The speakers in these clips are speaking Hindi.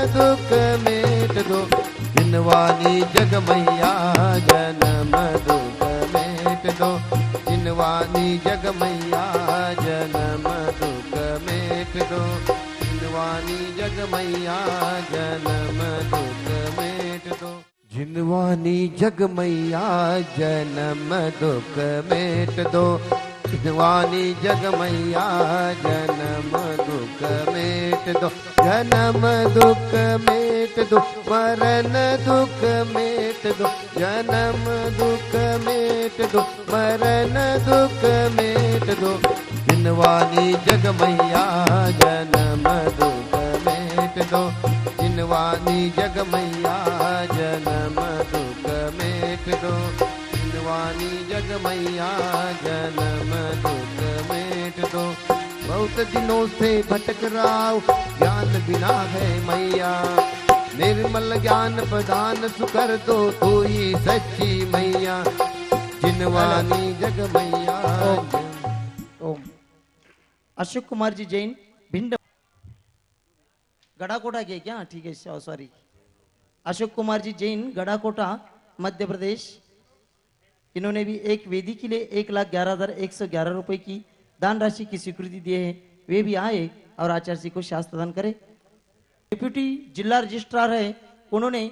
दुख मेट दो। जिनवानी जग मैया जन्म दुख मेट दो। जिनवानी जग मैया जन्म दुख मेट दो। जिनवानी जग मैया जन्म दुख मेट दो। जिनवानी जग मैया जन्म दुख मेट दो। जिनवानी जग मैया जन्म दुख मेट दो। जन्म दुख मेट दो मरण दुख मेट दो। जन्म दुख मेट दो मरण दुख मेट दो। जिनवानी जग मैया जन्म दुख मेट दो। जिनवानी जग मैया जन्म दुख मेट दो। जिनवानी जग मैया जन्म दुख मेट दो। बहुत दिनों से भटक रहा हूँ ज्ञान बिना है मैया। निर्मल ज्ञान प्रदान सुकर दो तू ही सच्ची मैया। जिनवानी जग मैया। ओम। अशोक कुमार जी जैन भिंड गड़ाकोटा के क्या? ठीक है सॉरी। अशोक कुमार जी जैन गड़ाकोटा मध्य प्रदेश। इन्होंने भी एक वेदी के लिए 1,11,111 रुपए की दान राशि की स्वीकृति दी है। वे भी आए और आचार्य जी को शास्त्र दान करे। डिप्यूटी जिला रजिस्ट्रार है, उन्होंने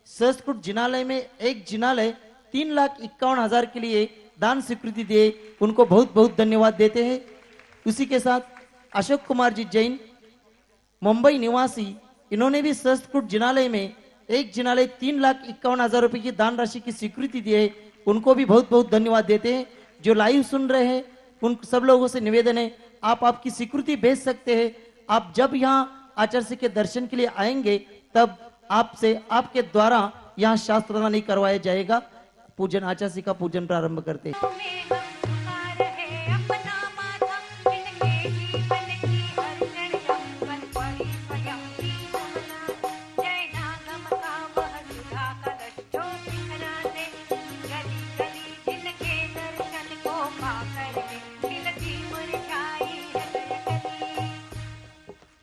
संस्कृत जिनालय में एक जिनालय 3,51,000 के लिए दान स्वीकृति दिए। उनको बहुत बहुत धन्यवाद देते हैं। उसी के साथ अशोक कुमार जी जैन मुंबई निवासी, इन्होंने भी संस्कृत जिनालय में एक जिनालय 3,51,000 रुपए की दान राशि की स्वीकृति दी है। उनको भी बहुत बहुत धन्यवाद देते हैं। जो लाइव सुन रहे हैं उन सब लोगों से निवेदन है, आप आपकी स्वीकृति भेज सकते हैं। आप जब यहाँ आचार्य के दर्शन के लिए आएंगे तब आपसे आपके द्वारा यहाँ शास्त्र नहीं करवाया जाएगा। पूजन आचार्य का पूजन प्रारंभ करते हैं।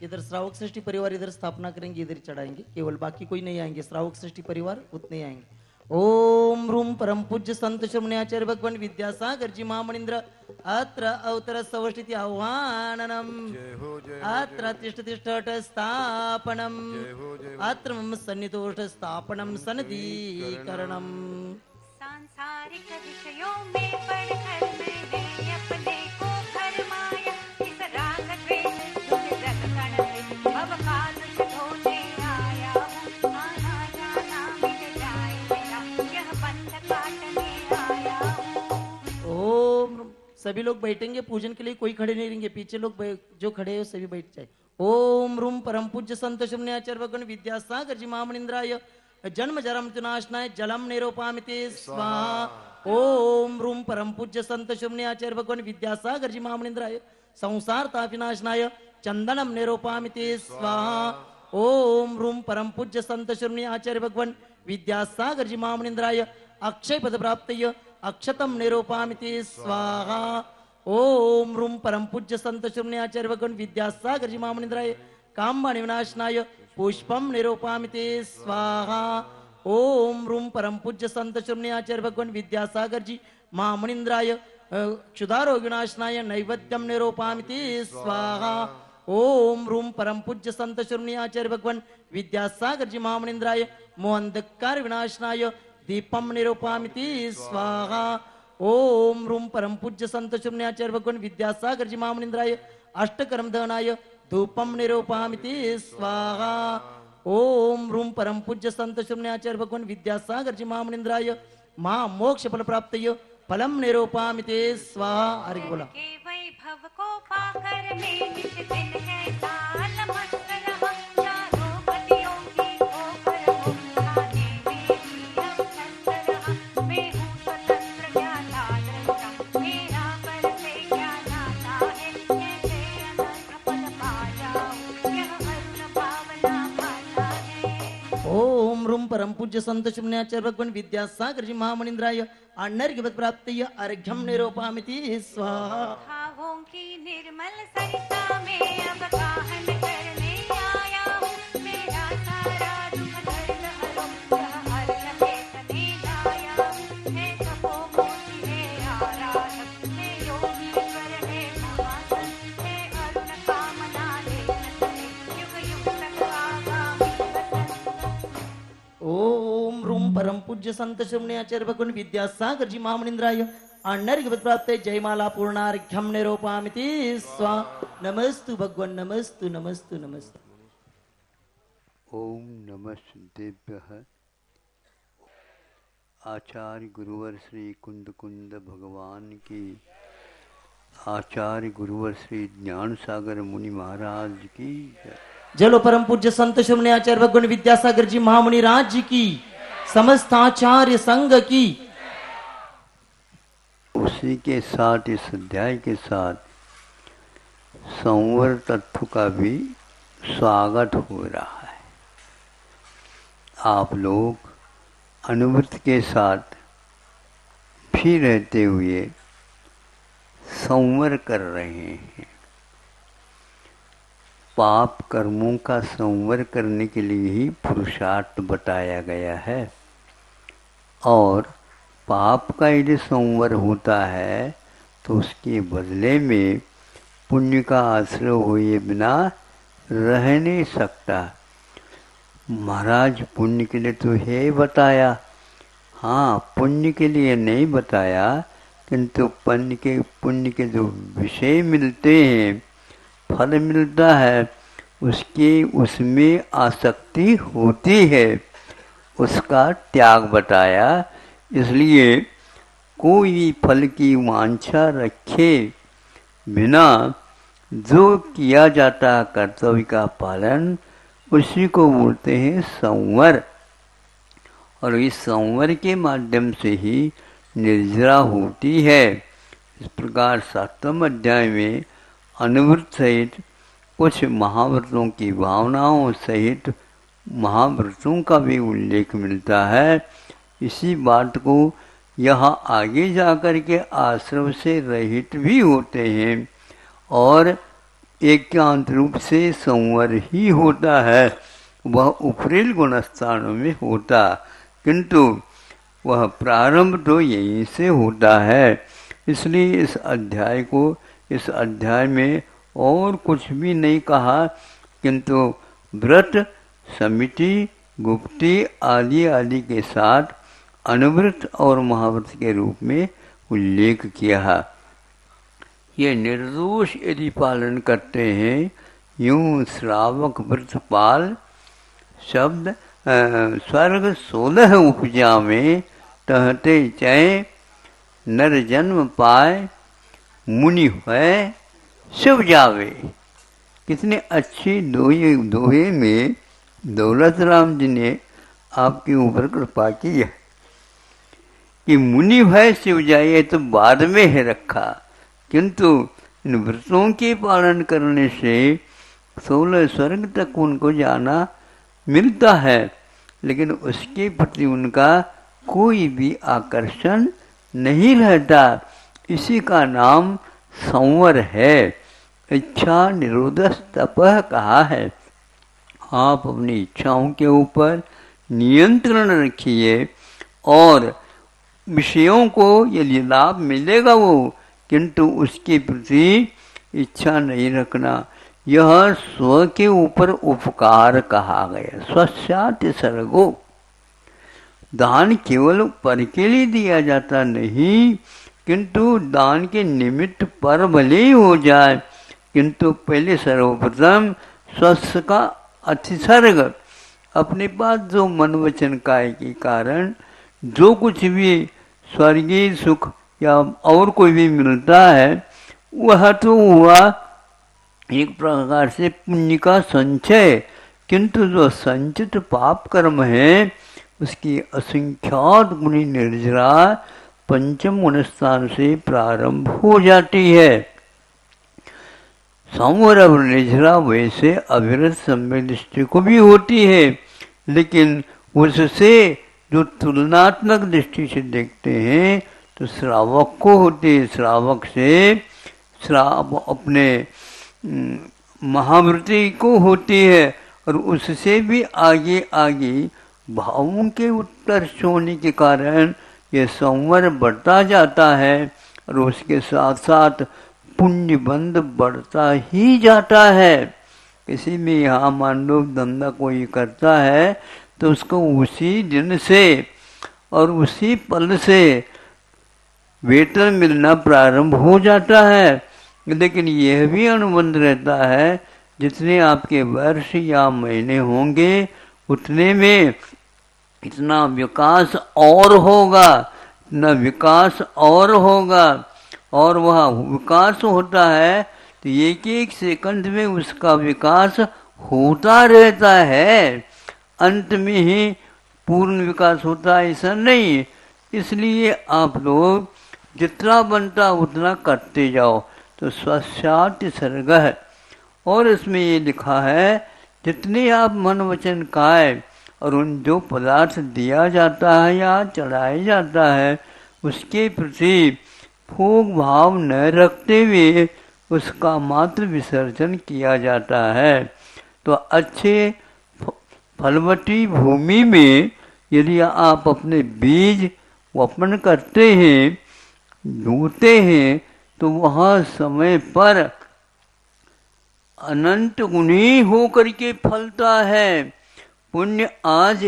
इधर श्रावक सृष्टि परिवार इधर स्थापना करेंगे, इधर चढ़ाएंगे, केवल बाकी कोई नहीं आएंगे। श्रावक सृष्टि परिवार उतने आएंगे। ओम रूम परम पूज्य संत श्रमणे आचार्य भगवान विद्यासागर जी महामणिंद्र अत्र अवतर सवष्टिति आह्वाननम अत्र तिष्ठ तिष्ठट स्थापनम अत्र मम सन्निधोष्ठ स्थापनम सनदीकरणम। सांसारिक विषयों में पढ़कर मैंने अपने को भरमाया। इस राग द्वेष दुख जग कण में अब कालुष धोने आया हूँ। आना जाना मिट जाए मेरा यह बंध काटने आया हूँ। ओम सभी लोग बैठेंगे पूजन के लिए, कोई खड़े नहीं रहेंगे। पीछे लोग जो खड़े हैं सभी बैठ जाए। ओम रूम परम पूज्य संत श्रमणे आचार्य भगवान विद्यासागर जी महामणिंद्राय जन्म जरा मृत्युनाशनाय जलम निरूपामिते स्वाहा। ओम रूम परम पूज्य संत श्रमणे आचार्य भगवान विद्यासागर जी महामणिंद्राय संसार तापिनाशनाय चंदनम निरूपामिते स्वाहा। ओम रूम परम पूज्य संत श्रमणे आचार्य भगवान विद्यासागर जी महामणिंद्राय अक्षय पद प्राप्तय अक्षतम निरूपामिते स्वाहा। ओम रूम परम पूज्य संत श्रमणे आचार्य भगवान विद्यासागर जी महामणिंद्राय काम्बाणि विनाशनाय पुष्पम निरूपामिते स्वाहा। ओम रूम परम पूज्य संत श्रमणे आचार्य भगवान विद्यासागर जी महामणिंद्राय क्षुधारो विनाशनाय नैवेद्यम निरूपामिते स्वाहा। ओम रूम परम पूज्य संत श्रमणे आचार्य भगवान विद्यासागर जी महामणिंद्राय मोहंधकार विनाशनाय दीपम निरूपामिते स्वाहा। ओम रूम परम पूज्य संत श्रमणे आचार्य भगवान विद्यासागर जी महामणिंद्राय अष्टकर्म दहनाय धूपम निरूपामिते स्वाहा। ओम रूम परम पूज्य संत श्रमणे आचार्य भगवान विद्यासागर जी महामणिंद्राय महा मोक्ष फल प्राप्तय फलम निरूपामिते स्वाहा। हरि बोला। के वैभव को पाकर मैं नित दिन है साल मस्त रहा। चारों गलियों की ठोकर हो खाने में भी अब मस्त रहा। मैं हूँ स्वतंत्र क्या लाल रचा मेरा कर से क्या नाता है। कैसे अनंत पद पा जाऊं यह अरुण पावना भाषा है। ओम रूम परम पूज्य संत श्रमणे आचार्य भगवान विद्यासागर जी महामणिंद्राय अनर्घ्यवत् प्राप्तय अर्घ्यम निरूपामिते स्वाहा। भावों की निर्मल सरिता में अब गाहन करने आया हूँ। मेरा पूज्य संत श्रमणे आचार्य भगवान विद्यासागर जी महामुनिंद्राय अन्नर्घ्यवत् प्राप्त जयमाला पूर्णार्घ्यम निरूपयामि स्वा नमस्तु भगवन् नमस्तु नमस्तु नमस्तु। ओम नमः सिद्धेभ्यः। आचार्य गुरुवर श्री कुंद कुंद भगवान की, आचार्य गुरुवर श्री ज्ञान सागर मुनि महाराज की जय। जलो परम पूज्य संत श्रमणे आचार्य भगवान विद्यासागर जी महामुनि राज की, समस्त आचार्य संघ की। उसी के साथ इस अध्याय के साथ संवर तत्व का भी स्वागत हो रहा है। आप लोग अनुवृत्त के साथ भी रहते हुए संवर कर रहे हैं। पाप कर्मों का संवर करने के लिए ही पुरुषार्थ बताया गया है, और पाप का यदि संवर होता है तो उसके बदले में पुण्य का आश्रय हुए बिना रह नहीं सकता। महाराज पुण्य के लिए तो है बताया, हाँ पुण्य के लिए नहीं बताया, किंतु पुण्य के जो विषय मिलते हैं, फल मिलता है, उसमें आसक्ति होती है, उसका त्याग बताया। इसलिए कोई फल की वांछा रखे बिना जो किया जाता कर्तव्य का पालन, उसी को बोलते हैं संवर। और इस संवर के माध्यम से ही निर्जरा होती है। इस प्रकार 7वें अध्याय में अनुव्रत सहित कुछ महाव्रतों की भावनाओं सहित महाव्रतों का भी उल्लेख मिलता है। इसी बात को यहाँ आगे जाकर के आश्रम से रहित भी होते हैं और एकांत रूप से संवर ही होता है, वह उपरील गुणस्थानों में होता, किंतु वह प्रारंभ तो यहीं से होता है। इसलिए इस अध्याय में और कुछ भी नहीं कहा, किंतु व्रत, समिति, गुप्ती आदि आदि के साथ अनुव्रत और महाव्रत के रूप में उल्लेख किया। ये निर्दोष यदि पालन करते हैं, यूं श्रावक व्रत पाल शब्द स्वर्ग 16 उपजा में टहते चय नर जन्म पाए मुनि है शिव जावे। कितने अच्छी दोहे में दौलत राम जी ने आपके ऊपर कृपा की है कि मुनि भय शिव जाए, तो बाद में है रखा, किंतु इन व्रतों के पालन करने से 16 स्वर्ग तक उनको जाना मिलता है, लेकिन उसके प्रति उनका कोई भी आकर्षण नहीं रहता। इसी का नाम संवर है। इच्छा निरोधस तपः कहा है। आप अपनी इच्छाओं के ऊपर नियंत्रण रखिए और विषयों को यदि लाभ मिलेगा वो, किंतु उसके प्रति इच्छा नहीं रखना। यह स्व के ऊपर उपकार कहा गया। स्वस्यात् सर्गो, दान केवल पर के लिए दिया जाता नहीं, किंतु दान के निमित्त पर भले ही हो जाए, किंतु पहले सर्वप्रथम स्वस्थ का अतिसर्ग, अपने पास जो मन वचन काय के कारण जो कुछ भी स्वर्गीय सुख या और कोई भी मिलता है, वह तो हुआ एक प्रकार से पुण्य का संचय, किंतु जो संचित पाप कर्म है उसकी असंख्यात गुणी निर्जरा पंचम गुणस्थान से प्रारंभ हो जाती है। संवर और निर्जरा वैसे अविरत सम्यक दृष्टि को भी होती है, लेकिन उससे जो तुलनात्मक दृष्टि से देखते हैं तो श्रावक को होती है। श्रावक से अपने महाव्रती को होती है, और उससे भी आगे आगे भावों के उत्कर्ष होने के कारण यह संवर बढ़ता जाता है, और उसके साथ साथ पुण्य बंध बढ़ता ही जाता है। किसी भी यहाँ मान लो धंधा कोई करता है तो उसको उसी दिन से और उसी पल से वेतन मिलना प्रारंभ हो जाता है। लेकिन यह भी अनुबंध रहता है जितने आपके वर्ष या महीने होंगे उतने में इतना विकास और होगा, इतना विकास और होगा। और वह विकास होता है तो एक एक सेकंड में उसका विकास होता रहता है, अंत में ही पूर्ण विकास होता है ऐसा नहीं। इसलिए आप लोग जितना बनता उतना करते जाओ। तो स्वस्यात् सर्गः, और इसमें ये लिखा है जितने आप मन वचन काय और उन जो पदार्थ दिया जाता है या चढ़ाया जाता है उसके प्रति भोग भाव न रखते हुए उसका मात्र विसर्जन किया जाता है। तो अच्छे फलवती भूमि में यदि आप अपने बीज वपन करते हैं, बोते हैं, तो वह समय पर अनंत गुणी होकर के फलता है। पुण्य आज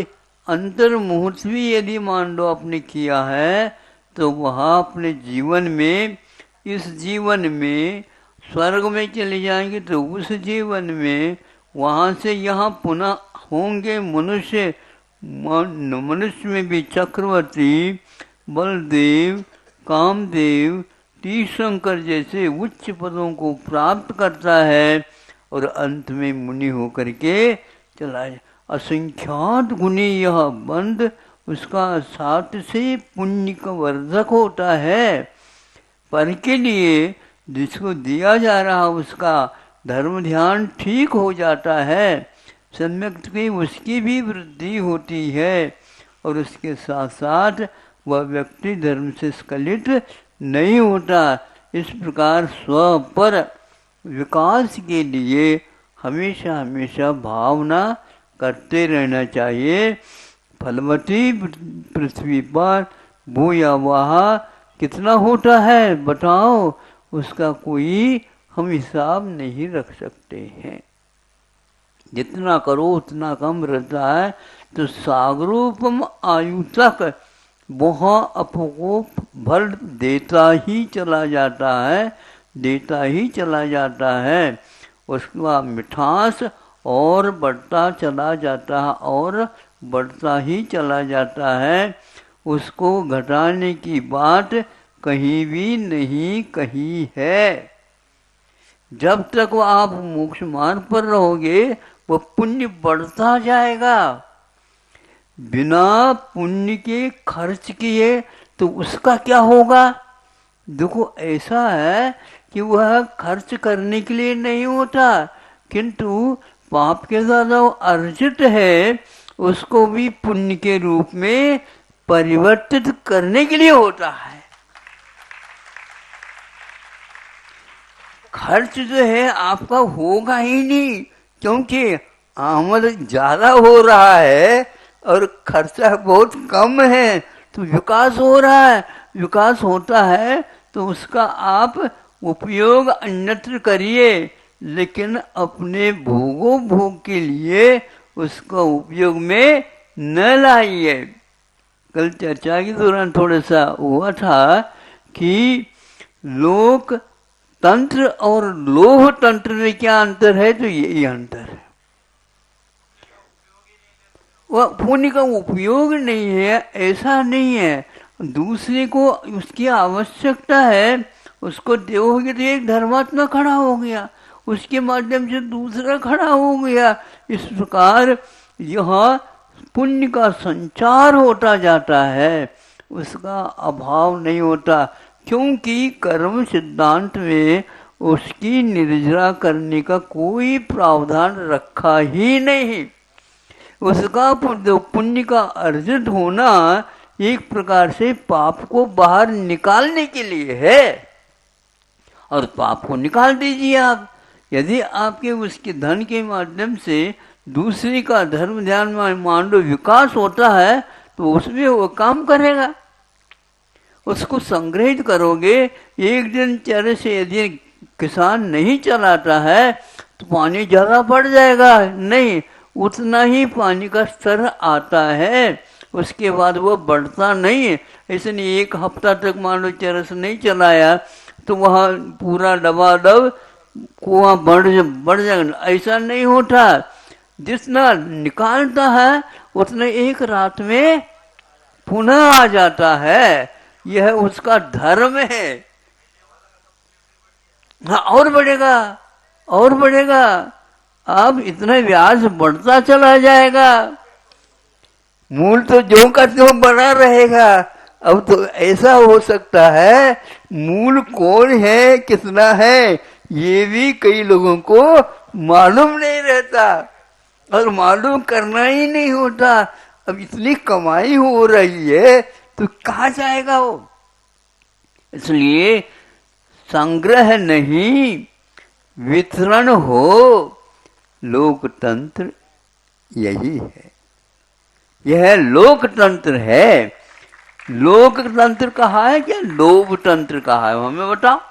अंतर मुहूर्त भी यदि मान लो आपने किया है तो वह अपने जीवन में, इस जीवन में स्वर्ग में चले जाएंगे तो उस जीवन में, वहाँ से यहाँ पुनः होंगे मनुष्य। मनुष्य में भी चक्रवर्ती, बलदेव, कामदेव, तीर्थंकर जैसे उच्च पदों को प्राप्त करता है और अंत में मुनि होकर के चला जाए। असंख्यात गुणी यह बंध उसका साथ से पुण्य का वर्धक होता है। पर के लिए जिसको दिया जा रहा उसका धर्म ध्यान ठीक हो जाता है, सम्यक की उसकी भी वृद्धि होती है और उसके साथ साथ वह व्यक्ति धर्म से स्खलित नहीं होता। इस प्रकार स्व पर विकास के लिए हमेशा हमेशा भावना करते रहना चाहिए। फलवती पृथ्वी पर वो या वहाँ कितना होता है बताओ, उसका कोई हम हिसाब नहीं रख सकते हैं। जितना करो उतना कम रहता है। तो सागरोपम आयु तक वह आपको फल देता ही चला जाता है, देता ही चला जाता है। उसका मिठास और बढ़ता चला जाता है और बढ़ता ही चला जाता है। उसको घटाने की बात कहीं भी नहीं कही है। जब तक वो आप मोक्ष मार्ग पर रहोगे वो पुण्य बढ़ता जाएगा। बिना पुण्य के खर्च किए तो उसका क्या होगा? देखो ऐसा है कि वह खर्च करने के लिए नहीं होता, किंतु पाप के द्वारा अर्जित है उसको भी पुण्य के रूप में परिवर्तित करने के लिए होता है। खर्च जो है आपका होगा ही नहीं, क्योंकि आमद ज्यादा हो रहा है और खर्चा बहुत कम है, तो विकास हो रहा है। विकास होता है तो उसका आप उपयोग अन्यत्र करिए, लेकिन अपने भोगो भोग के लिए उसका उपयोग में न लाइए। कल चर्चा के दौरान थोड़ा सा हुआ था कि लोक तंत्र और लोह तंत्र में क्या अंतर है, तो यही अंतर है। वह पुण्य का उपयोग नहीं है ऐसा नहीं है, दूसरे को उसकी आवश्यकता है, उसको दोगे तो एक धर्मात्मा खड़ा हो गया, उसके माध्यम से दूसरा खड़ा हो गया। इस प्रकार यह पुण्य का संचार होता जाता है, उसका अभाव नहीं होता, क्योंकि कर्म सिद्धांत में उसकी निर्जरा करने का कोई प्रावधान रखा ही नहीं। उसका पुण्य का अर्जित होना एक प्रकार से पाप को बाहर निकालने के लिए है, और पाप को निकाल दीजिए आप। यदि आपके उसके धन के माध्यम से दूसरे का धर्म ध्यान मान लो विकास होता है तो उसमें वो काम करेगा। उसको संग्रहित करोगे, एक दिन चरे से यदि किसान नहीं चलाता है तो पानी ज्यादा बढ़ जाएगा नहीं, उतना ही पानी का स्तर आता है। उसके बाद वो बढ़ता नहीं है। इसलिए एक हफ्ता तक मान लो चरस नहीं चलाया तो वहाँ पूरा दबादब कुआं बढ़ जाएगा, ऐसा नहीं होता। जितना निकालता है उतना एक रात में पुनः आ जाता है, यह उसका धर्म है। हाँ, और बढ़ेगा और बढ़ेगा, अब इतना व्यास बढ़ता चला जाएगा, मूल तो जो का त्यों बना रहेगा। अब तो ऐसा हो सकता है मूल कौन है कितना है ये भी कई लोगों को मालूम नहीं रहता, और मालूम करना ही नहीं होता। अब इतनी कमाई हो रही है तो कहाँ जाएगा वो। इसलिए संग्रह नहीं वितरण हो, लोकतंत्र यही है, यह लोकतंत्र है। लोकतंत्र कहा है क्या लोभ तंत्र कहा है, हमें बताओ।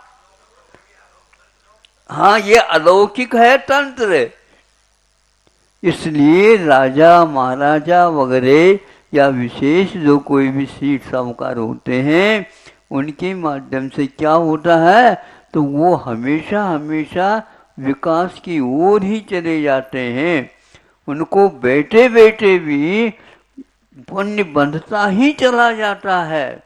हाँ, ये अलौकिक है तंत्र। इसलिए राजा महाराजा वगैरह या विशेष जो कोई भी सीट साहूकार होते हैं उनके माध्यम से क्या होता है तो वो हमेशा हमेशा विकास की ओर ही चले जाते हैं। उनको बैठे बैठे भी पुण्य बंधता ही चला जाता है।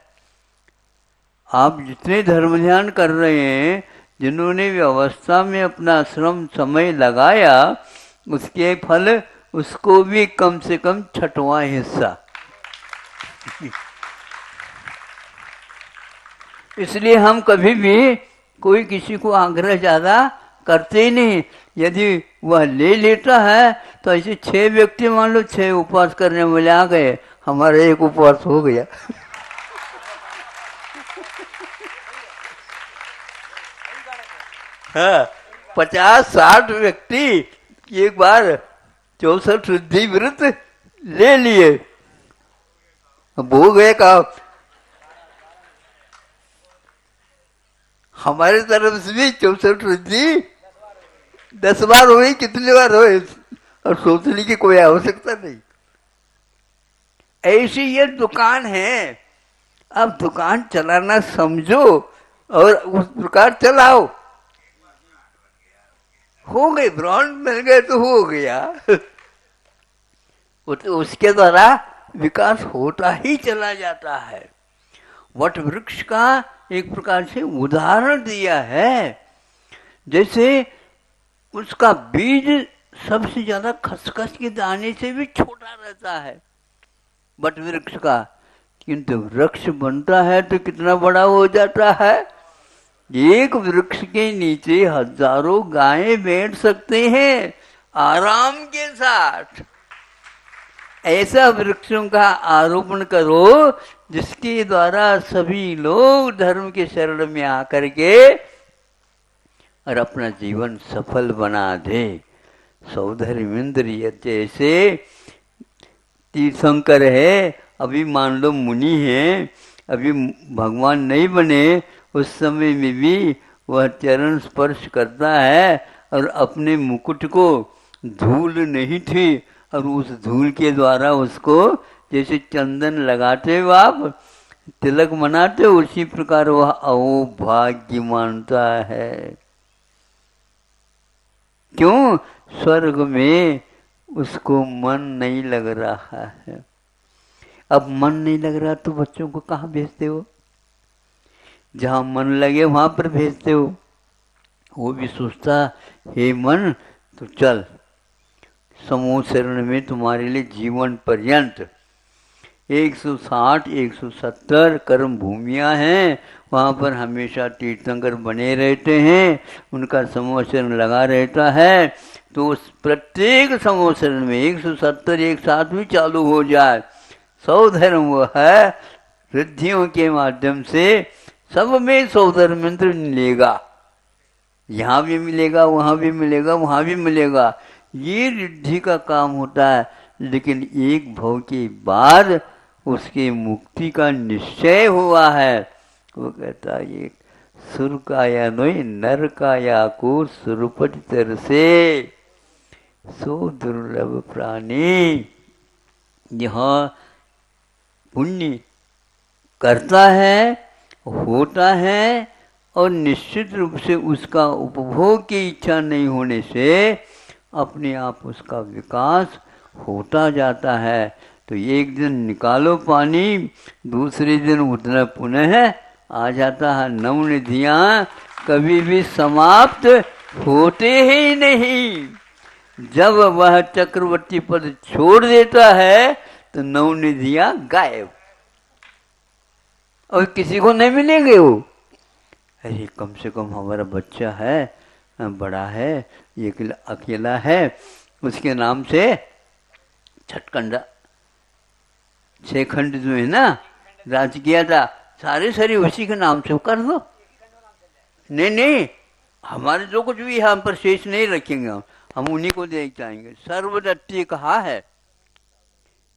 आप जितने धर्म ध्यान कर रहे हैं, जिन्होंने व्यवस्था में अपना श्रम समय लगाया, उसके फल उसको भी कम से कम 6वां हिस्सा। इसलिए हम कभी भी कोई किसी को आग्रह ज्यादा करते ही नहीं। यदि वह ले लेता है तो ऐसे 6 व्यक्ति मान लो 6 उपवास करने वाले आ गए, हमारा एक उपवास हो गया। हाँ, 50-60 व्यक्ति एक बार 64 शुद्धि व्रत ले लिए, अब हो गए काम। हमारे तरफ से भी 64 शुद्धि 10 बार हुई, कितनी बार हुई और सोचने की कोई आवश्यकता नहीं। ऐसी ये दुकान है, अब दुकान चलाना समझो और उस प्रकार चलाओ। हो गए, ब्रांड मिल गए तो हो गया। उसके द्वारा विकास होता ही चला जाता है। वट वृक्ष का एक प्रकार से उदाहरण दिया है। जैसे उसका बीज सबसे ज्यादा खसखस के दाने से भी छोटा रहता है वट वृक्ष का, किंतु वृक्ष बनता है तो कितना बड़ा हो जाता है। एक वृक्ष के नीचे हजारों गायें बैठ सकते हैं आराम के साथ। ऐसा वृक्षों का आरोपण करो जिसके द्वारा सभी लोग धर्म के शरण में आकर के और अपना जीवन सफल बना दे। सौधर्मेंद्र जैसे तीर्थंकर है, अभी मान लो मुनि है, अभी भगवान नहीं बने, उस समय में भी वह चरण स्पर्श करता है और अपने मुकुट को धूल नहीं थी और उस धूल के द्वारा उसको जैसे चंदन लगाते हो आप, तिलक मनाते, उसी प्रकार वह अहोभाग्य मानता है। क्यों? स्वर्ग में उसको मन नहीं लग रहा है। अब मन नहीं लग रहा तो बच्चों को कहाँ भेजते हो? जहां मन लगे वहां पर भेजते हो। वो भी सोचता हे मन तो चल, समूह शरण में तुम्हारे लिए जीवन पर्यंत 160-170 कर्म भूमियां हैं, वहाँ पर हमेशा तीर्थंकर बने रहते हैं, उनका समूह शरण लगा रहता है। तो उस प्रत्येक समूह शरण में 170 एक साथ भी चालू हो जाए। 100 धर्म वो है, रिद्धियों के माध्यम से सब में 100 धर्म मंत्र मिलेगा। यहाँ भी मिलेगा, वहाँ भी मिलेगा, वहाँ भी मिलेगा। ये रिद्धि का काम होता है। लेकिन एक भव के बाद उसके मुक्ति का निश्चय हुआ है। वो कहता है ये सुर का या नोई नर का या को सुरपट तर से सो दुर्लभ प्राणी। यहाँ पुण्य करता है, होता है, और निश्चित रूप से उसका उपभोग की इच्छा नहीं होने से अपने आप उसका विकास होता जाता है। तो एक दिन निकालो पानी, दूसरे दिन उतना पुनः आ जाता है। नवनिधियाँ कभी भी समाप्त होते ही नहीं। जब वह चक्रवर्ती पद छोड़ देता है तो नवनिधियाँ गायब, और किसी को नहीं मिलेंगे वो। अरे कम से कम हमारा बच्चा है, बड़ा है, ये अकेला है, उसके नाम से छठकंडा 6 खंड जो है ना राज किया था, सारे सारे उसी के नाम से कर दो। नहीं नहीं, हमारे जो कुछ भी हम पर शेष नहीं रखेंगे, हम उन्हीं को दे जाएंगे। सर्वदत्ती कहा है,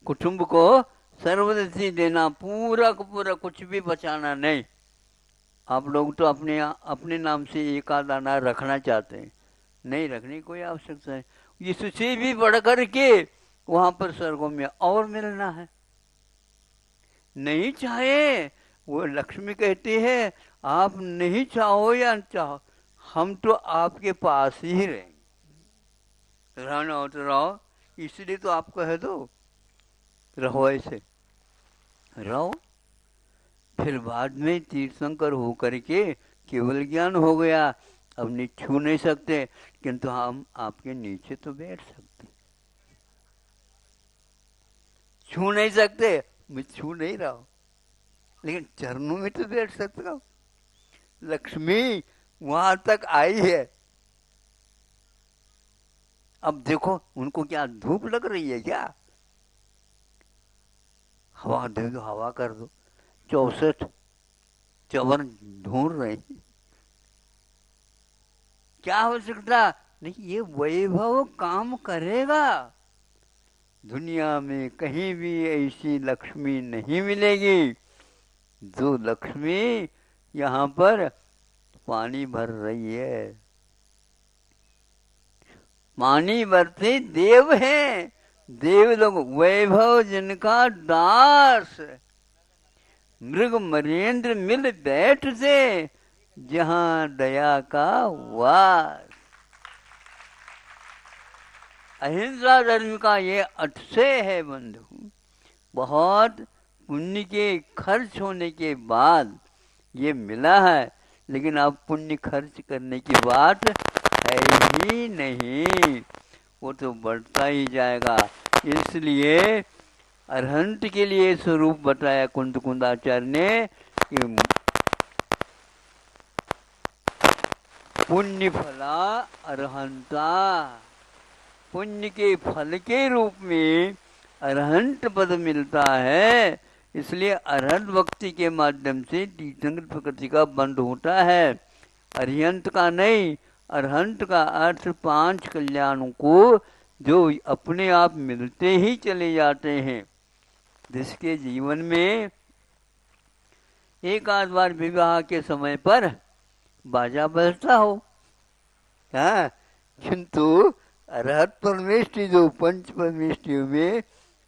कुटुंब को सर्वदत्ती देना, पूरा का पूरा कुछ भी बचाना नहीं। आप लोग तो अपने नाम से एक आध आना रखना चाहते हैं, नहीं रखने की कोई आवश्यकता है। इससे भी बढ़ कर के वहां पर स्वर्गों में और मिलना है। नहीं चाहे, वो लक्ष्मी कहती है आप नहीं चाहो या चाहो, हम तो आपके पास ही रहेंगे। रहना हो तो रहो, इसलिए तो आप कह दो रहो, ऐसे रहो। फिर बाद में तीर्थंकर हो करके केवल ज्ञान हो गया, अब छू नहीं सकते, किंतु हम आपके नीचे तो बैठ सकते। छू नहीं सकते, मैं छू नहीं रहा हूं, लेकिन चरणों में तो बैठ सकता हूं। लक्ष्मी वहां तक आई है। अब देखो उनको क्या धूप लग रही है क्या? हवा दे दो, हवा कर दो। 64 चवर ढूंढ रहे हैं, क्या आवश्यकता नहीं, ये वैभव काम करेगा। दुनिया में कहीं भी ऐसी लक्ष्मी नहीं मिलेगी जो लक्ष्मी यहाँ पर पानी भर रही है। पानी भरते देव हैं, देव लोग, वैभव जिनका दास, मृग मरेंद्र मिल बैठते जहां दया का वास। अहिंसा धर्म का ये अतिशय है बंधु। बहुत पुण्य के खर्च होने के बाद ये मिला है, लेकिन अब पुण्य खर्च करने की बात है ही नहीं, वो तो बढ़ता ही जाएगा। इसलिए अरहंत के लिए स्वरूप बताया कुंदाचार्य ने कि पुण्य फला अरहंता, पुण्य के फल के रूप में अरहंत पद मिलता है। इसलिए अरहंत भक्ति के माध्यम से तीर्थंकर प्रकृति का बंध होता है, अरिहंत का नहीं। अरहंत का अर्थ 5 कल्याणों को जो अपने आप मिलते ही चले जाते हैं। जिसके जीवन में एक आध बार विवाह के समय पर बाजा बजता हो, हाँ, किंतु अरहत परमेष्टि जो 5 परमेष्टियों में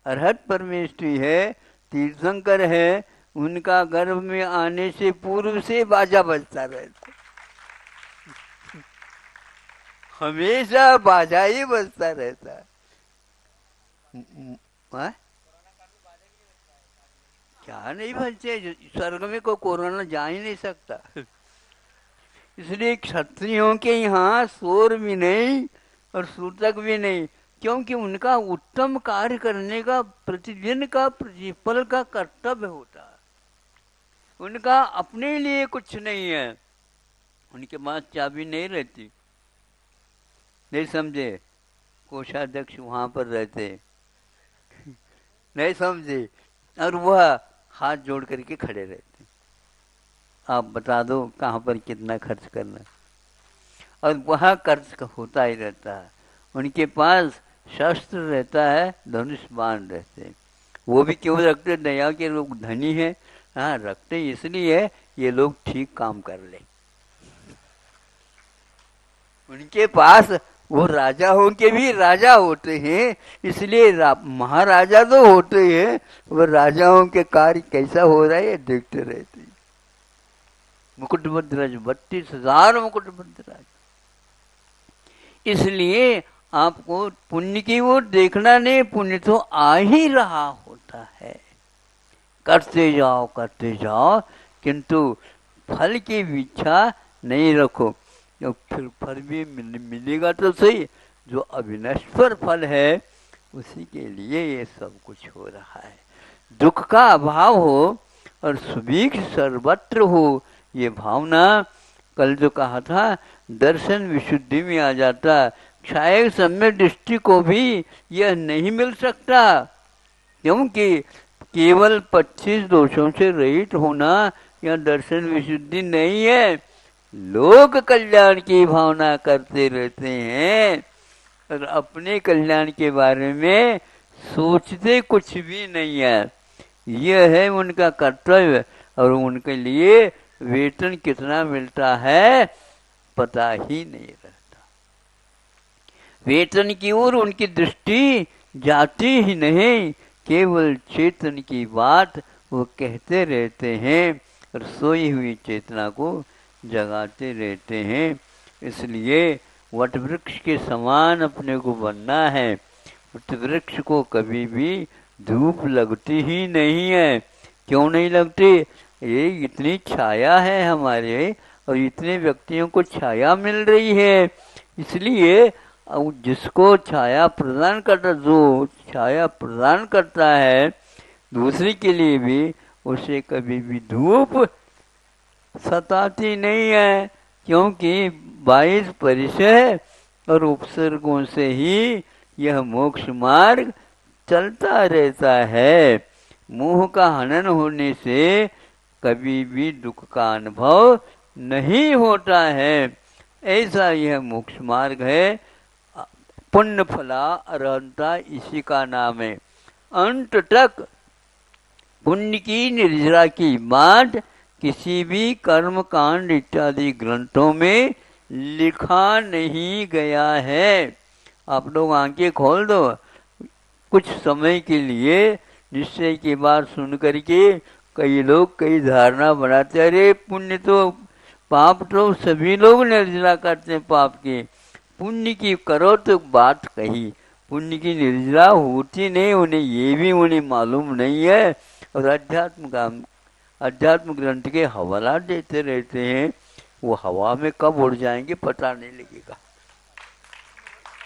अरहत परमेष्टि है, तीर्थंकर है, उनका गर्भ में आने से पूर्व से बाजा बजता रहता, हमेशा बाजा ही बजता रहता है। क्या नहीं बजते, स्वर्ग में कोई कोरोना जा ही नहीं सकता। इसलिए क्षत्रियों के यहाँ शोर भी नहीं और सूतक भी नहीं, क्योंकि उनका उत्तम कार्य करने का प्रतिदिन का प्रतिफल का कर्तव्य होता है। उनका अपने लिए कुछ नहीं है, उनके पास चाबी नहीं रहती, नहीं समझे, कोषाध्यक्ष वहां पर रहते, नहीं समझे, और वह हाथ जोड़ करके खड़े रहते, आप बता दो कहाँ पर कितना खर्च करना, और वह खर्च होता ही रहता है। उनके पास शस्त्र रहता है, धनुष बाण रहते हैं, वो भी क्यों रखते, दया के लोग धनी है, हाँ रखते इसलिए ये लोग ठीक काम कर ले। उनके पास वो राजा हो के भी राजा होते हैं, इसलिए महाराजा तो होते हैं, वो राजाओं के कार्य कैसा हो रहा है देखते रहते हैं। मुकुटबद्ध राज 32,000 मुकुटबद्ध राज। इसलिए आपको पुण्य की ओर देखना नहीं, पुण्य तो आ ही रहा होता है। करते जाओ किंतु फल की इच्छा नहीं रखो। जो फिर फल भी मिलेगा तो सही, जो अविनश्वर फल है उसी के लिए ये सब कुछ हो रहा है। दुख का अभाव हो और सुभिक्ष सर्वत्र हो, ये भावना कल जो कहा था दर्शन विशुद्धि में आ जाता। क्षायक सम्यक दृष्टि को भी यह नहीं मिल सकता, क्योंकि केवल 25 दोषों से रहित होना यह दर्शन विशुद्धि नहीं है। लोक कल्याण की भावना करते रहते हैं और अपने कल्याण के बारे में सोचते कुछ भी नहीं है। यह है उनका कर्तव्य, और उनके लिए वेतन कितना मिलता है पता ही नहीं रहता। वेतन की ओर उनकी दृष्टि जाती ही नहीं, केवल चेतन की बात वो कहते रहते हैं और सोई हुई चेतना को जगाते रहते हैं। इसलिए वट वृक्ष के समान अपने को बनना है। वट वृक्ष को कभी भी धूप लगती ही नहीं है। क्यों नहीं लगती? ये इतनी छाया है हमारे, और इतने व्यक्तियों को छाया मिल रही है, इसलिए जिसको छाया प्रदान करता, जो छाया प्रदान करता है दूसरे के लिए भी, उसे कभी भी धूप सताती नहीं है, क्योंकि 22 परिचय और उपसर्गों से ही यह मोक्ष मार्ग चलता रहता है। मोह का हनन होने से कभी भी दुख का अनुभव नहीं होता है। ऐसा यह मोक्ष मार्ग है। पुण्य फला अरहंता इसी का नाम है। अंत तक पुण्य की निर्जरा की बात किसी भी कर्म कांड इत्यादि ग्रंथों में लिखा नहीं गया है। आप लोग आंखें खोल दो कुछ समय के लिए, निश्चय की बात सुन करके कई लोग कई धारणा बनाते, अरे पुण्य तो पाप तो सभी लोग निर्जरा करते हैं पाप के, पुण्य की करो तो बात कही, पुण्य की निर्जरा होती नहीं, उन्हें ये भी उन्हें मालूम नहीं है, और अध्यात्म ग्रंथ के हवाला देते रहते हैं। वो हवा में कब उड़ जाएंगे पता नहीं लगेगा।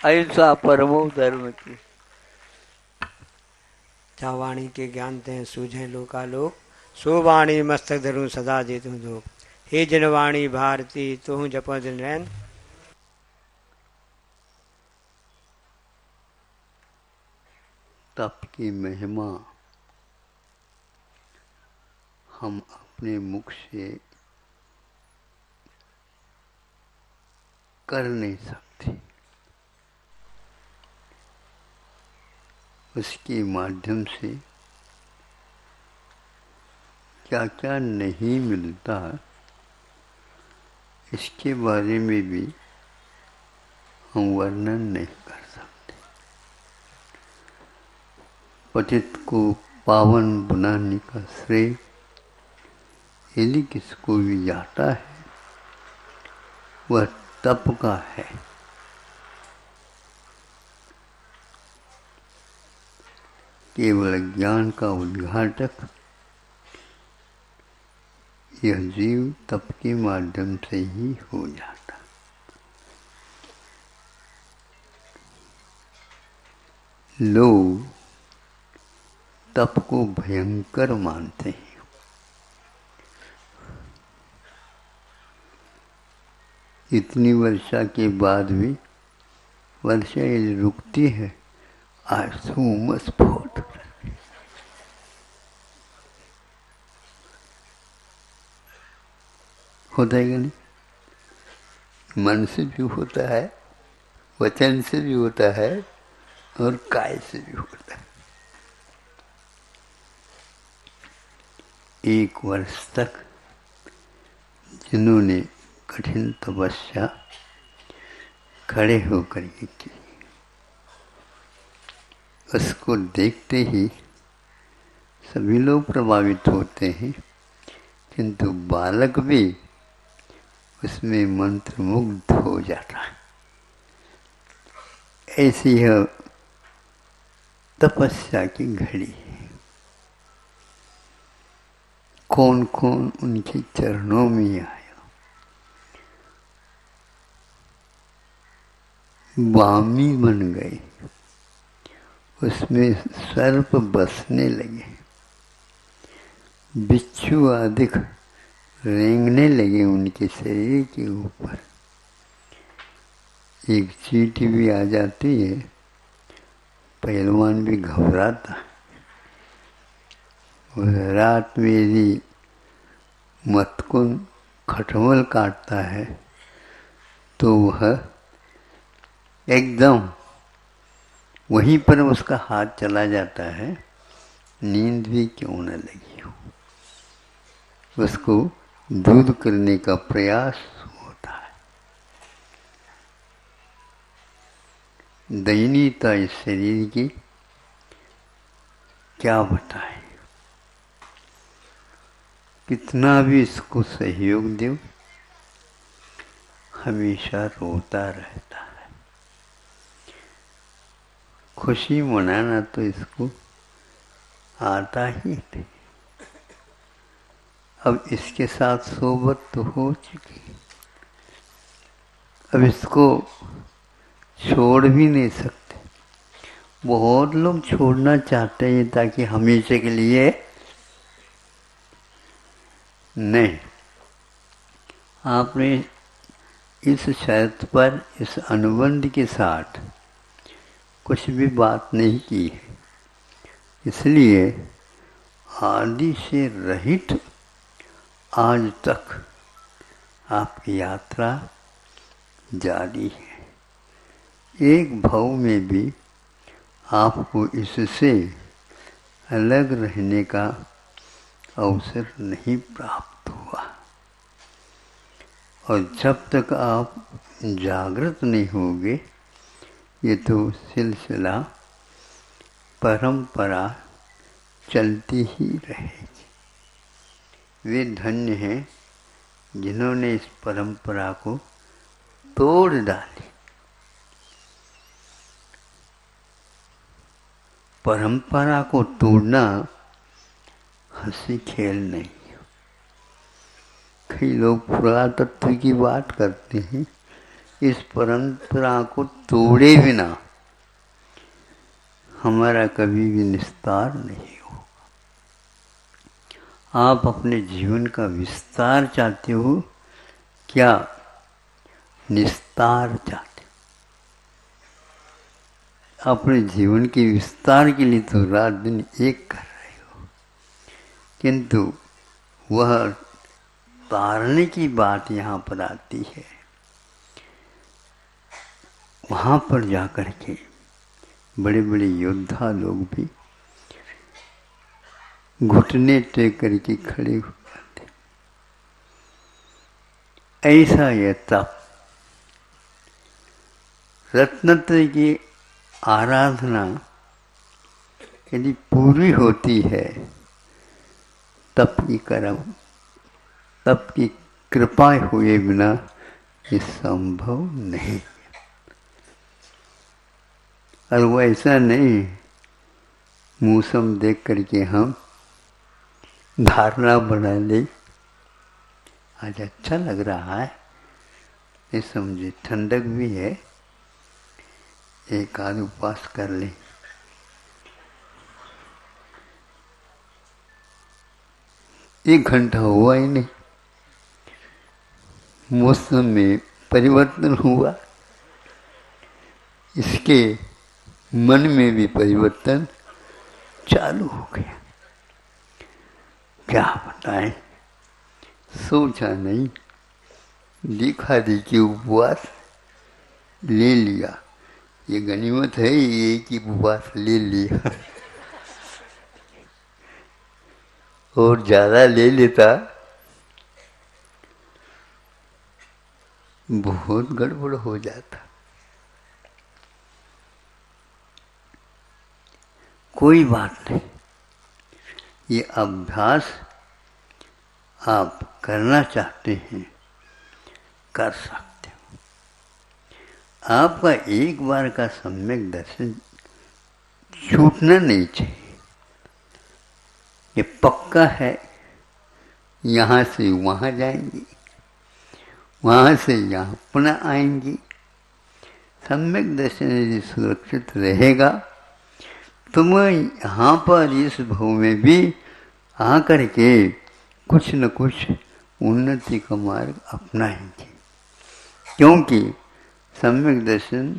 अहिंसा परमो धर्म की। जा वाणी के ज्ञान ते सूझे लोकालोक, सो वाणी मस्तक धरूं सदा जे तू जो। हे जनवाणी भारती तू जप दिन रैन। तप की महिमा हम अपने मुख से कर नहीं सकते, उसके माध्यम से क्या क्या नहीं मिलता इसके बारे में भी हम वर्णन नहीं कर सकते। पतित को पावन बनाने का श्रेय यदि किसको भी जाता है वह तप का है। केवल ज्ञान का उद्घाटक यह जीव तप के माध्यम से ही हो जाता। लोग तप को भयंकर मानते हैं। इतनी वर्षा के बाद भी वर्षा यदि रुकती है, आंसू स्फोट होता है कि नहीं? मन से भी होता है, वचन से भी होता है, और काय से भी होता है। 1 वर्ष तक जिन्होंने कठिन तपस्या खड़े होकर के की। उसको देखते ही सभी लोग प्रभावित होते हैं, किंतु बालक भी उसमें मंत्रमुग्ध हो जाता है। ऐसी है तपस्या की घड़ी है। कौन कौन उनके चरणों में आया, वामी बन गए, उसमें सर्प बसने लगे, बिच्छू आदि रेंगने लगे उनके शरीर के ऊपर। एक चींटी भी आ जाती है, पहलवान भी घबराता। रात में यदि मतकुन खटमल काटता है तो वह एकदम वहीं पर उसका हाथ चला जाता है, नींद भी क्यों न लगी हो। उसको दूर करने का प्रयास होता है। दयनीयता इस शरीर की क्या बताए। कितना भी इसको सहयोग दो, हमेशा रोता रहता है। खुशी मनाना तो इसको आता ही नहीं। अब इसके साथ सोबत तो हो चुकी, अब इसको छोड़ भी नहीं सकते। बहुत लोग छोड़ना चाहते हैं ताकि हमेशा के लिए, नहीं। आपने इस शर्त पर, इस अनुबंध के साथ कुछ भी बात नहीं की है, इसलिए आदि से रहित आज तक आपकी यात्रा जारी है। एक भाव में भी आपको इससे अलग रहने का अवसर नहीं प्राप्त हुआ। और जब तक आप जागृत नहीं होंगे, ये तो सिलसिला परंपरा चलती ही रहेगी। वे धन्य हैं जिन्होंने इस परंपरा को तोड़ डाली। परंपरा को तोड़ना हंसी खेल नहीं। कई लोग पुरातत्व की बात करते हैं, इस परंपरा को तोड़े बिना हमारा कभी भी निस्तार नहीं हो। आप अपने जीवन का विस्तार चाहते हो क्या निस्तार चाहते हो? अपने जीवन के विस्तार के लिए तो रात दिन एक कर रहे हो, किंतु वह तारने की बात यहाँ पर आती है। वहाँ पर जाकर के बड़े बड़े योद्धा लोग भी घुटने टेक करके खड़े हो जाते। ऐसा यह तप, रत्नत्रय की आराधना यदि पूरी होती है, तप की कर्म, तप की कृपा हुए बिना ये संभव नहीं। और वो ऐसा नहीं मौसम देख करके हम धारणा बना ले, आज अच्छा लग रहा है, ये समझे ठंडक भी है, एक आध उपवास कर ले। एक घंटा हुआ ही नहीं, मौसम में परिवर्तन हुआ, इसके मन में भी परिवर्तन चालू हो गया। क्या बताएं, सोचा नहीं, दिखा देखी उपवास ले लिया। ये गनीमत है, ये एक ही उपवास ले लिया। और ज्यादा ले लेता बहुत गड़बड़ हो जाता। कोई बात नहीं, ये अभ्यास आप करना चाहते हैं कर सकते हो। आपका एक बार का सम्यक दर्शन छूटना नहीं चाहिए। ये पक्का है, यहाँ से वहाँ जाएंगी, वहाँ से यहाँ पुनः आएंगी। सम्यक दर्शन यदि सुरक्षित रहेगा तो मैं यहाँ पर इस भव में भी आकर के कुछ न कुछ उन्नति का मार्ग अपनाएंगे, क्योंकि सम्यक दर्शन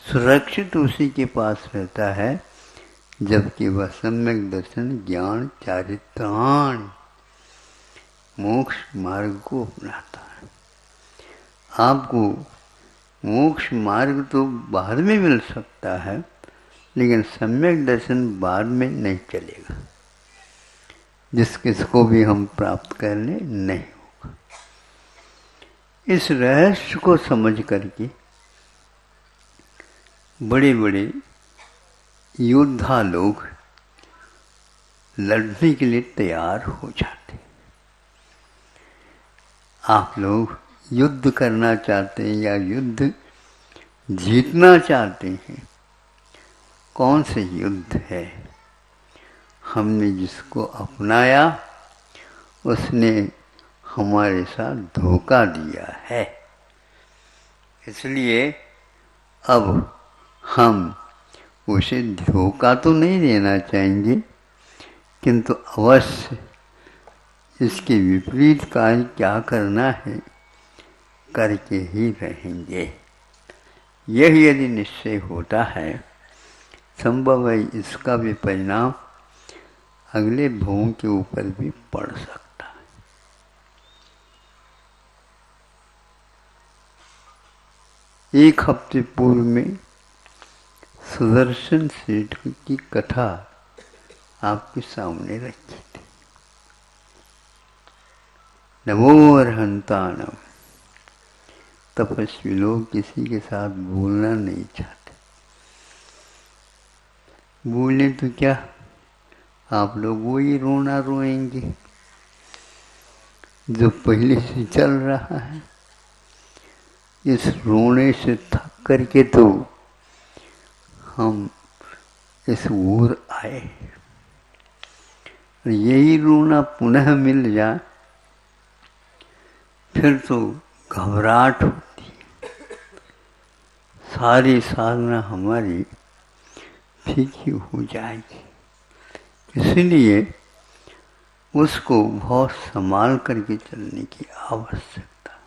सुरक्षित उसी के पास रहता है जबकि वह सम्यक दर्शन ज्ञान चारित्राण मोक्ष मार्ग को अपनाता है। आपको मोक्ष मार्ग तो बाद में मिल सकता है, लेकिन सम्यक दर्शन बाद में नहीं चलेगा। जिसको भी हम प्राप्त कर ले नहीं होगा। इस रहस्य को समझ करके बड़े बड़े योद्धा लोग लड़ने के लिए तैयार हो जाते। आप लोग युद्ध करना चाहते हैं या युद्ध जीतना चाहते हैं? कौन से युद्ध है? हमने जिसको अपनाया उसने हमारे साथ धोखा दिया है, इसलिए अब हम उसे धोखा तो नहीं देना चाहेंगे, किंतु अवश्य इसके विपरीत कार्य क्या करना है करके ही रहेंगे। यह यदि निश्चय होता है, संभव है इसका भी परिणाम अगले भवों के ऊपर भी पड़ सकता है। एक हफ्ते पूर्व में सुदर्शन सेठ की कथा आपके सामने रखी थी। नमोर्हंतानम। तपस्वी लोग किसी के साथ बोलना नहीं चाहते। बोले तो क्या, आप लोग वही रोना रोएंगे जो पहले से चल रहा है। इस रोने से थक करके तो हम इस ओर आए, और यही रोना पुनः मिल जाए फिर तो घबराहट होती है। सारी साधना हमारी फीकी हो जाएगी। इसलिए उसको बहुत संभाल करके चलने की आवश्यकता।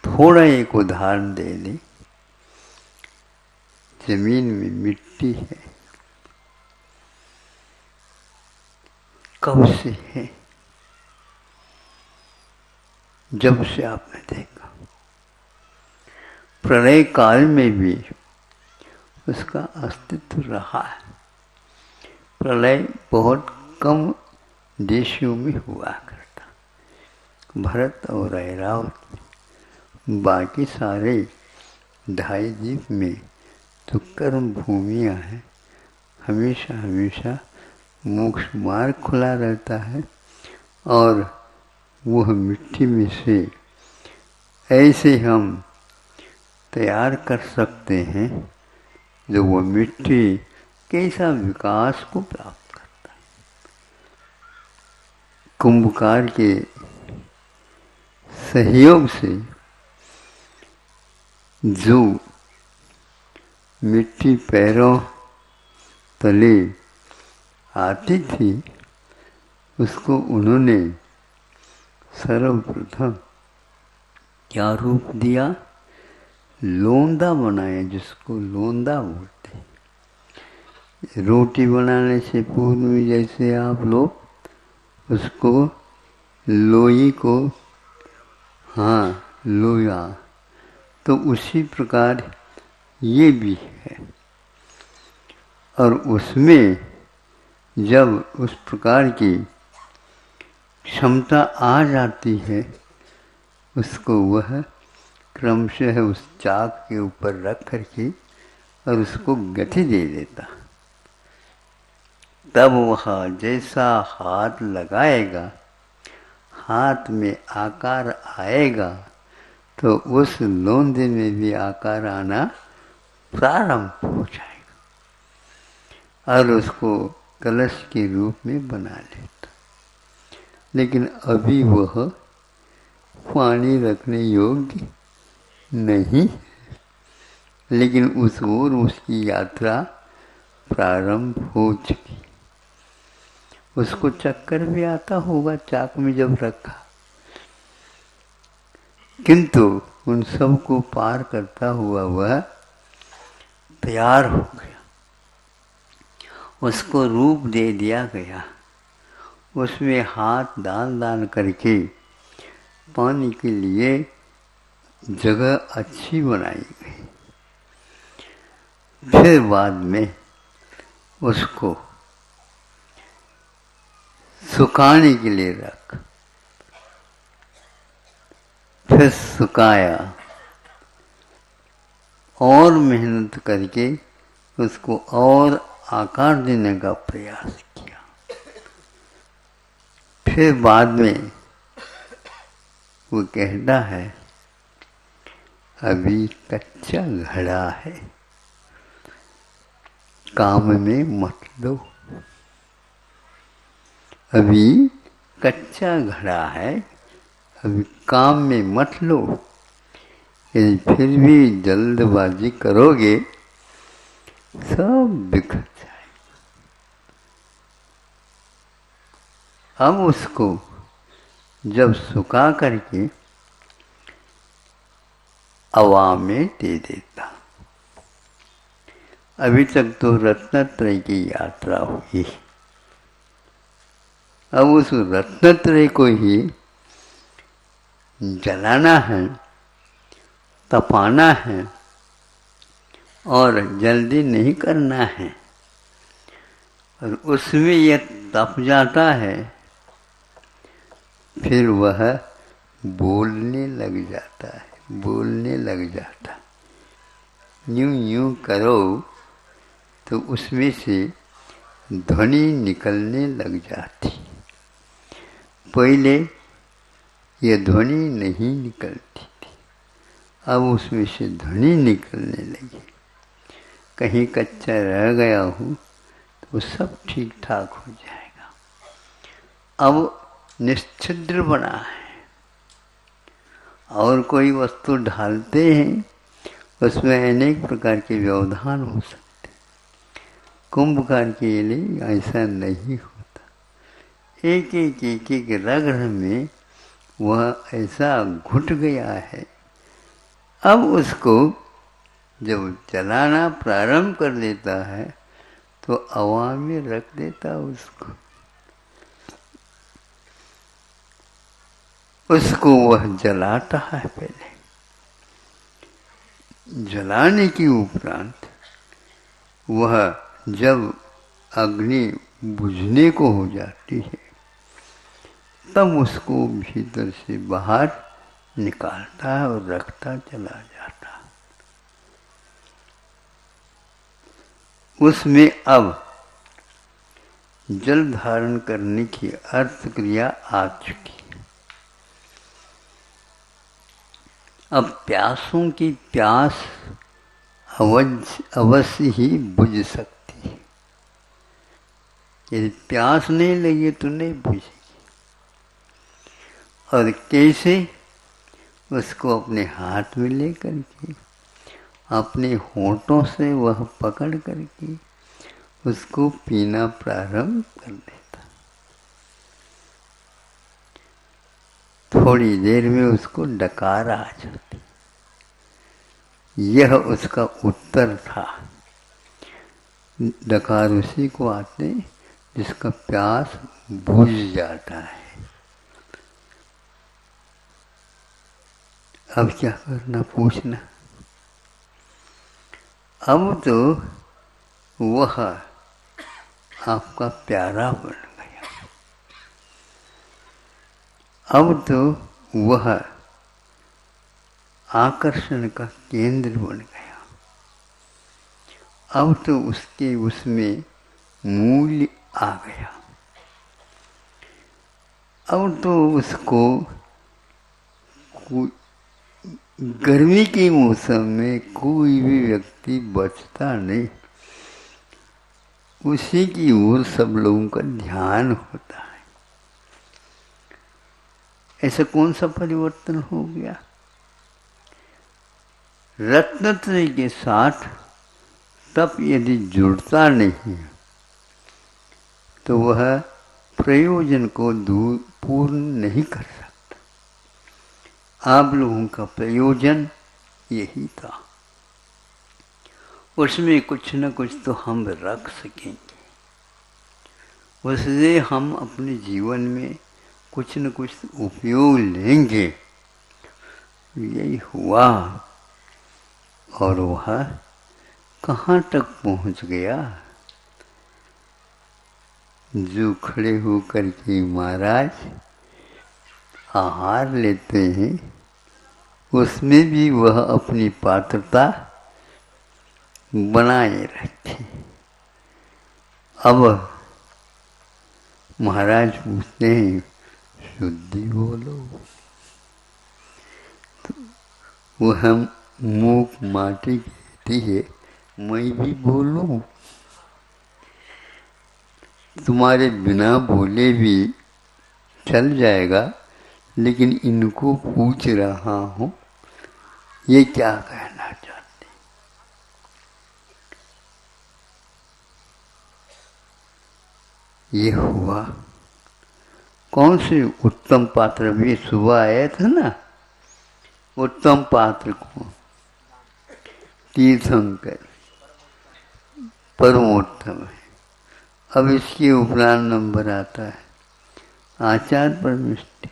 थोड़ा एक उदाहरण दे दें। जमीन में मिट्टी है, कब से है? जब से आपने देखा। प्रलय काल में भी उसका अस्तित्व रहा है। प्रलय बहुत कम देशों में हुआ करता, भरत और ऐरावत में। बाकी सारे ढाई द्वीप में तो कर्म भूमियाँ हैं। हमेशा हमेशा मोक्ष मार्ग खुला रहता है, और वह मिट्टी में से ऐसे हम तैयार कर सकते हैं जो वह मिट्टी कैसा विकास को प्राप्त करता है। कुंभकार के सहयोग से जो मिट्टी पैरों तले आती थी, उसको उन्होंने सर्वप्रथम क्या रूप दिया? लोंदा बनाया, जिसको लोंदा बोलते हैं। रोटी बनाने से पूर्व में जैसे आप लोग उसको लोई को, हाँ लोया, तो उसी प्रकार ये भी है। और उसमें जब उस प्रकार की क्षमता आ जाती है, उसको वह क्रमशः उस चाक के ऊपर रख करके और उसको गति दे देता। तब वह जैसा हाथ लगाएगा, हाथ में आकार आएगा, तो उस लोंदे में भी आकार आना प्रारंभ हो जाएगा और उसको कलश के रूप में बना लेता। लेकिन अभी वह पानी रखने योग्य नहीं, लेकिन उस ओर उसकी यात्रा प्रारंभ हो चुकी। उसको चक्कर भी आता होगा चाक में जब रखा, किंतु उन सब को पार करता हुआ वह तैयार हो गया। उसको रूप दे दिया गया, उसमें हाथ डाल डाल करके पानी के लिए जगह अच्छी बनाई गई। फिर बाद में उसको सुखाने के लिए रख, फिर सुखाया और मेहनत करके उसको और आकार देने का प्रयास किया। फिर बाद में वो कहता है अभी कच्चा घड़ा है, काम में मत लो। अभी कच्चा घड़ा है, अभी काम में मत लो। यदि फिर भी जल्दबाजी करोगे सब बिखर जाएगा। अब उसको जब सुखा करके हवा में दे देता। अभी तक तो रत्नत्रय की यात्रा हुई, अब उस रत्नत्रय को ही जलाना है, तपाना है और जल्दी नहीं करना है। और उसमें यह तप जाता है, फिर वह बोलने लग जाता है, बोलने लग जाता। यूं यूं करो तो उसमें से ध्वनि निकलने लग जाती। पहले ये ध्वनि नहीं निकलती थी, अब उसमें से ध्वनि निकलने लगी। कहीं कच्चा रह गया हूँ तो सब ठीक ठाक हो जाएगा। अब निश्चिद्र बना है और कोई वस्तु ढालते हैं, उसमें अनेक प्रकार के व्यवधान हो सकते। कुंभकार के लिए ऐसा नहीं होता। एक एक रग में वह ऐसा घुट गया है। अब उसको जब चलाना प्रारंभ कर देता है तो हवा में रख देता उसको वह जलाता है। पहले जलाने की उपरांत वह जब अग्नि बुझने को हो जाती है तब उसको भीतर से बाहर निकालता है और रखता चला जाता है। उसमें अब जल धारण करने की अर्थ क्रिया आ चुकी है। अब प्यासों की प्यास अवश्य ही बुझ सकती है। यदि प्यास नहीं लगी तो नहीं बुझेगी। और कैसे? उसको अपने हाथ में ले करके अपने होठों से वह पकड़ करके उसको पीना प्रारंभ कर देता। थोड़ी देर में उसको डकार आ जाती। यह उसका उत्तर था। डकार उसी को आते जिसका प्यास बुझ जाता है। अब क्या करना, पूछना। अब तो वह आपका प्यारा बन गया। अब तो वह आकर्षण का केंद्र बन गया। अब तो उसके उसमें मूल्य आ गया। अब तो उसको गर्मी के मौसम में कोई भी व्यक्ति बचता नहीं, उसी की ओर सब लोगों का ध्यान होता है। ऐसा कौन सा परिवर्तन हो गया? रत्नत्रय के साथ तप यदि जुड़ता नहीं तो वह प्रयोजन को दूर पूर्ण नहीं कर सकता। आप लोगों का प्रयोजन यही था, उसमें कुछ न कुछ तो हम रख सकेंगे, उससे हम अपने जीवन में कुछ न कुछ उपयोग लेंगे। यही हुआ और वह कहाँ तक पहुँच गया? जो खड़े होकर के महाराज आहार लेते हैं, उसमें भी वह अपनी पात्रता बनाए रखे। अब महाराज पूछते हैं, शुद्धि बोलो। तो वह मूक माटी कहती है, मैं भी बोलूं? तुम्हारे बिना बोले भी चल जाएगा, लेकिन इनको पूछ रहा हूँ, ये क्या कहना चाहते? ये हुआ। कौन से उत्तम पात्र? भी सुबह आया था ना, उत्तम पात्र को तीर्थंकर परमोत्तम है। अब इसके उपरांत नंबर आता है आचार परमिष्टि,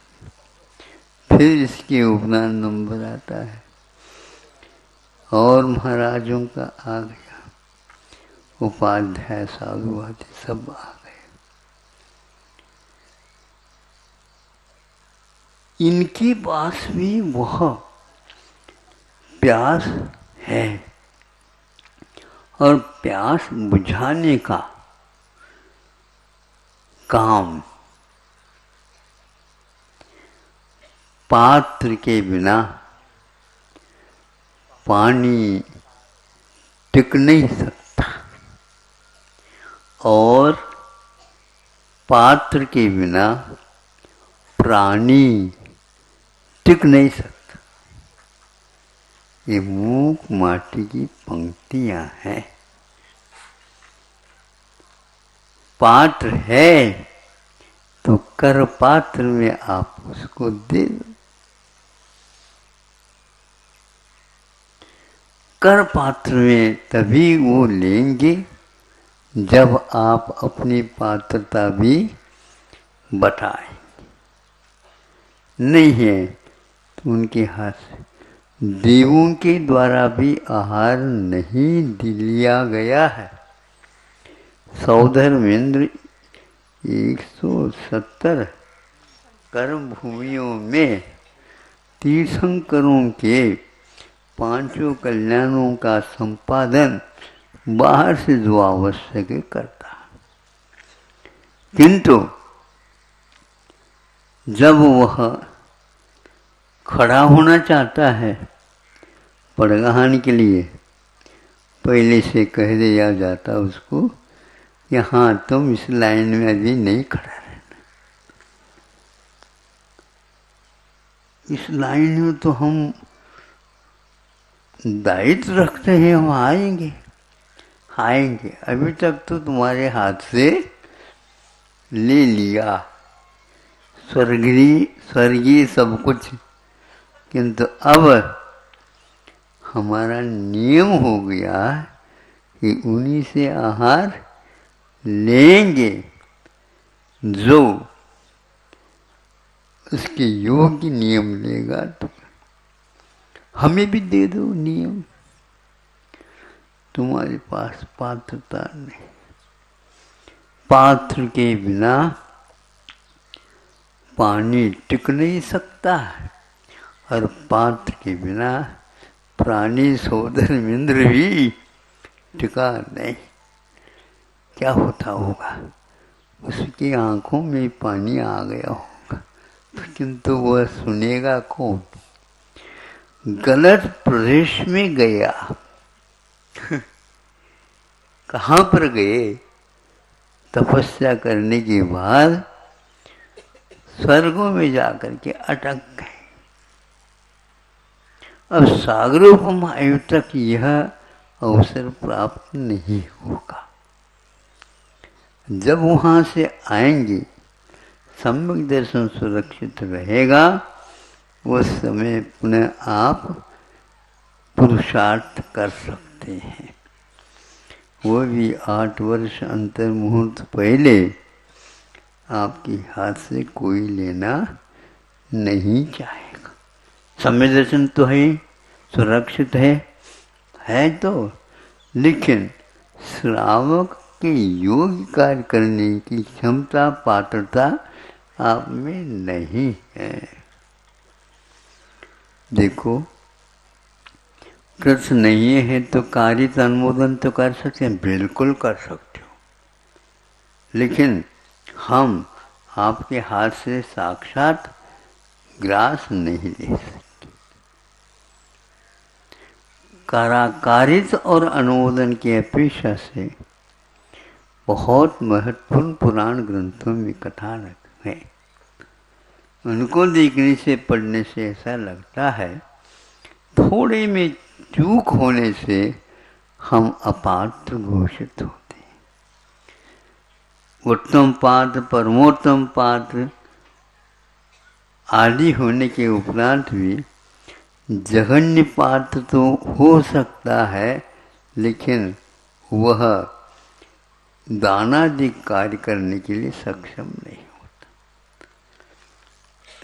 फिर इसके उपरांत नंबर आता है और महाराजों का आ गया, उपाध्याय साधु आदि सब आ गए। इनके पास भी वह प्यास है और प्यास बुझाने का काम पात्र के बिना पानी टिक नहीं सकता और पात्र के बिना प्राणी टिक नहीं सकता। ये मूक माटी की पंक्तियां हैं। पात्र है तो कर पात्र में आप उसको दे दो। कर पात्र में तभी वो लेंगे जब आप अपनी पात्रता भी बताएं। नहीं है तो उनके हाथ से देवों के द्वारा भी आहार नहीं लिया गया है। सौधर्मेंद्र 170 कर्म भूमियों में तीर्थंकरों के पांचों कल्याणों का संपादन बाहर से जो आवश्यक है करता, किंतु जब वह खड़ा होना चाहता है पड़गहान के लिए, पहले से कह दिया जाता उसको, यहाँ तुम इस लाइन में अभी नहीं खड़ा रहना, इस लाइन में तो हम दायित्व रखते हैं, हम आएंगे आएंगे, अभी तक तो तुम्हारे हाथ से ले लिया स्वर्गीय सब कुछ, किंतु अब हमारा नियम हो गया कि उन्हीं से आहार लेंगे जो उसके योग्य नियम लेगा। तो हमें भी दे दो नियम, तुम्हारे पास पात्रता नहीं। पात्र के बिना पानी टिक नहीं सकता और पात्र के बिना प्राणी सोधर्मेंद्र भी टिका नहीं। क्या होता होगा, उसकी आंखों में पानी आ गया होगा, किंतु वह सुनेगा कौन? गलत प्रदेश में गया। कहाँ पर गए? तपस्या करने के बाद स्वर्गों में जाकर के अटक गए। अब सागरोपमायु तक यह अवसर प्राप्त नहीं होगा। जब वहाँ से आएंगे, सम्यक दर्शन सुरक्षित रहेगा, उस समय पुनः आप पुरुषार्थ कर सकते हैं। वो भी 8 वर्ष अंतर मुहूर्त पहले आपके हाथ से कोई लेना नहीं चाहेगा। सम्यक दर्शन तो है, सुरक्षित है तो, लेकिन श्रावक के योग कार्य करने की क्षमता पात्रता आप में नहीं है। देखो, कृष्ण नहीं है तो कार्य का अनुमोदन तो कर सकते हैं, बिल्कुल कर सकते हो, लेकिन हम आपके हाथ से साक्षात ग्रास नहीं ले सकते। कारित और अनुमोदन की अपेक्षा से बहुत महत्वपूर्ण पुराण ग्रंथों में कथानक है। उनको देखने से, पढ़ने से ऐसा लगता है थोड़े में चूक होने से हम अपात्र घोषित होते हैं। उत्तम पात्र, परमोत्तम पात्र आदि होने के उपरांत भी जघन्य पात्र तो हो सकता है, लेकिन वह दानादिक कार्य करने के लिए सक्षम नहीं होता।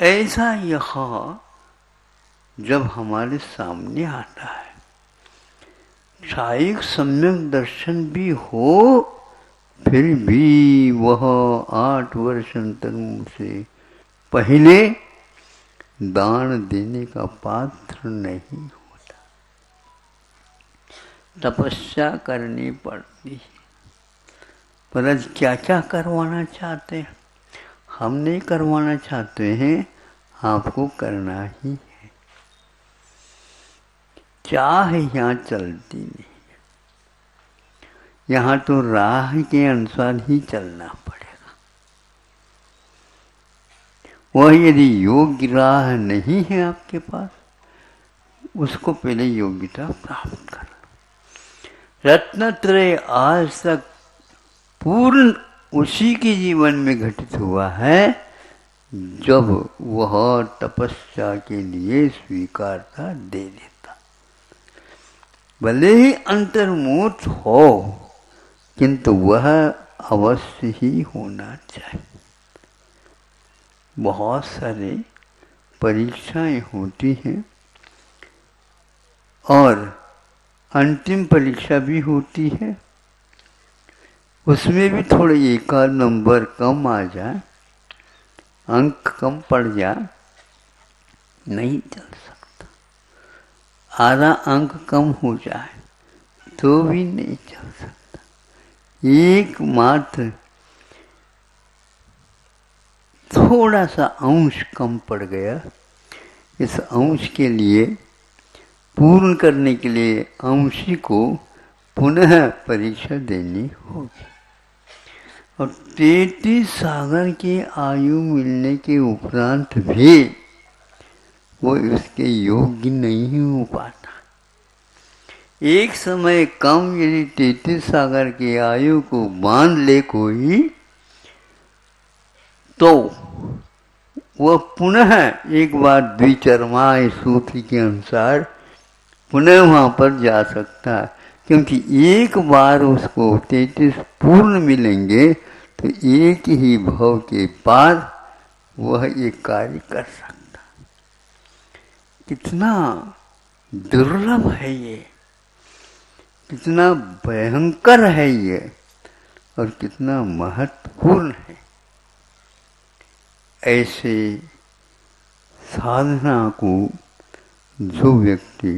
ऐसा यहाँ जब हमारे सामने आता है, शायद सम्यक दर्शन भी हो, फिर भी वह 8 वर्ष अंतर से पहले दान देने का पात्र नहीं होता। तपस्या करनी पड़ती है, पर आज क्या क्या करवाना चाहते हैं? हम नहीं करवाना चाहते हैं, आपको करना ही है। चाह यहाँ चलती नहीं, यहाँ तो राह के अनुसार ही चलना पड़ेगा। वह यदि योग्य राह नहीं है आपके पास, उसको पहले योग्यता प्राप्त कर लो। रत्नत्रय आज तक पूर्ण उसी के जीवन में घटित हुआ है जब वह तपस्या के लिए स्वीकारता दे देता। भले ही अंतर्मुख हो, किंतु वह अवश्य ही होना चाहिए। बहुत सारे परीक्षाएं होती हैं और अंतिम परीक्षा भी होती है, उसमें भी थोड़े एक आध नंबर कम आ जाए, अंक कम पड़ जाए, नहीं चल सकता। आधा अंक कम हो जाए तो भी नहीं चल सकता। एकमात्र थोड़ा सा अंश कम पड़ गया, इस अंश के लिए पूर्ण करने के लिए अंशी को पुनः परीक्षा देनी होगी। और 33 सागर के आयु मिलने के उपरांत भी वो उसके योग्य नहीं हो पाता। एक समय कम यदि 33 सागर की आयु को बांध ले कोई, तो वह पुनः एक बार द्विचर्माय सूत्र के अनुसार पुनः वहाँ पर जा सकता है, क्योंकि एक बार उसको 33 पूर्ण मिलेंगे तो एक ही भव के बाद वह एक कार्य कर सकता। कितना दुर्लभ है ये, कितना भयंकर है ये, और कितना महत्वपूर्ण है। ऐसे साधना को जो व्यक्ति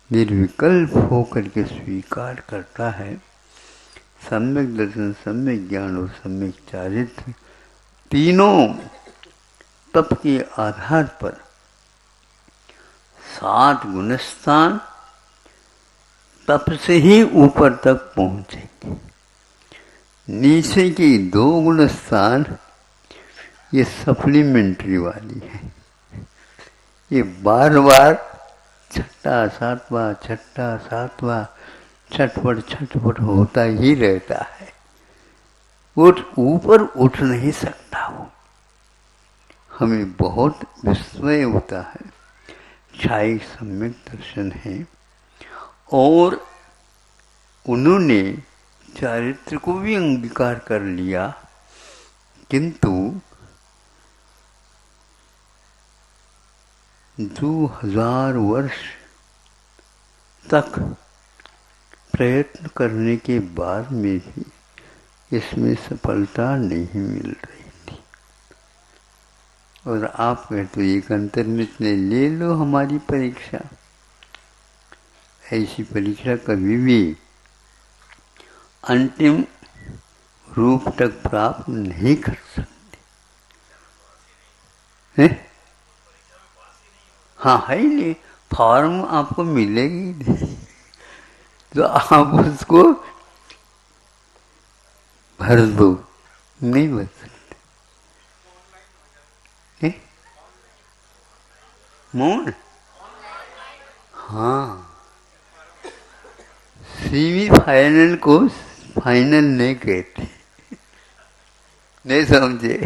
निर्विकल्प होकर के स्वीकार करता है। सम्यक दर्शन, सम्यक ज्ञान और सम्यक चारित्र तीनों तप के आधार पर 7 गुणस्थान तप से ही ऊपर तक पहुंचेंगे। नीचे की 2 गुणस्थान ये सप्लीमेंट्री वाली है, ये बार बार छठा सातवां छटपट होता ही रहता है। ऊपर उठ नहीं सकता वो। हमें बहुत विस्मय होता है। छाई सम्यक दर्शन है और उन्होंने चारित्र को भी अंगीकार कर लिया, किंतु 2000 वर्ष तक प्रयत्न करने के बाद में भी इसमें सफलता नहीं मिल रही थी। और आप कहते हो एक अंतर्निहित ने ले लो हमारी परीक्षा। ऐसी परीक्षा कभी भी अंतिम रूप तक प्राप्त नहीं कर सकते हैं? हाँ है ही नहीं, फॉर्म आपको मिलेगी नहीं, तो आप उसको भर दो, नहीं भर सकते। मौन, हाँ, सेमीफाइनल को फाइनल नहीं कहते, नहीं समझे?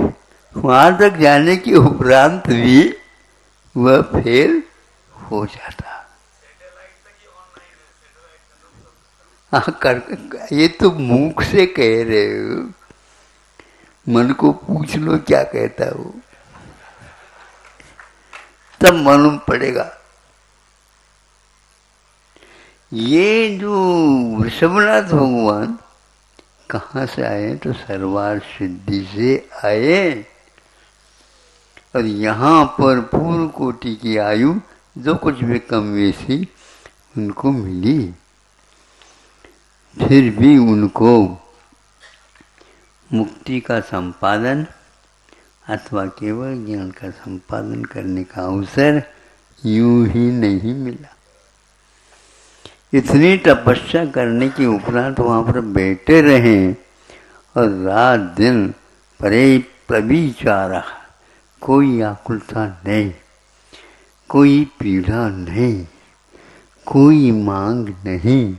वहां तक जाने के उपरांत भी वह फेल हो जाता। हाँ कर, ये तो मुख से कह रहे हो, मन को पूछ लो क्या कहता हो, तब मालूम पड़ेगा। ये जो ऋषभनाथ भगवान कहाँ से आए? तो सर्वार सिद्धि से आए। और यहाँ पर पूर्व कोटि की आयु जो कुछ भी कम बेसी उनको मिली, फिर भी उनको मुक्ति का संपादन अथवा केवल ज्ञान का संपादन करने का अवसर यूं ही नहीं मिला। इतनी तपस्या करने के उपरांत वहाँ पर बैठे रहे और रात दिन परे प्रविचारा, कोई आकुलता नहीं, कोई पीड़ा नहीं, कोई मांग नहीं,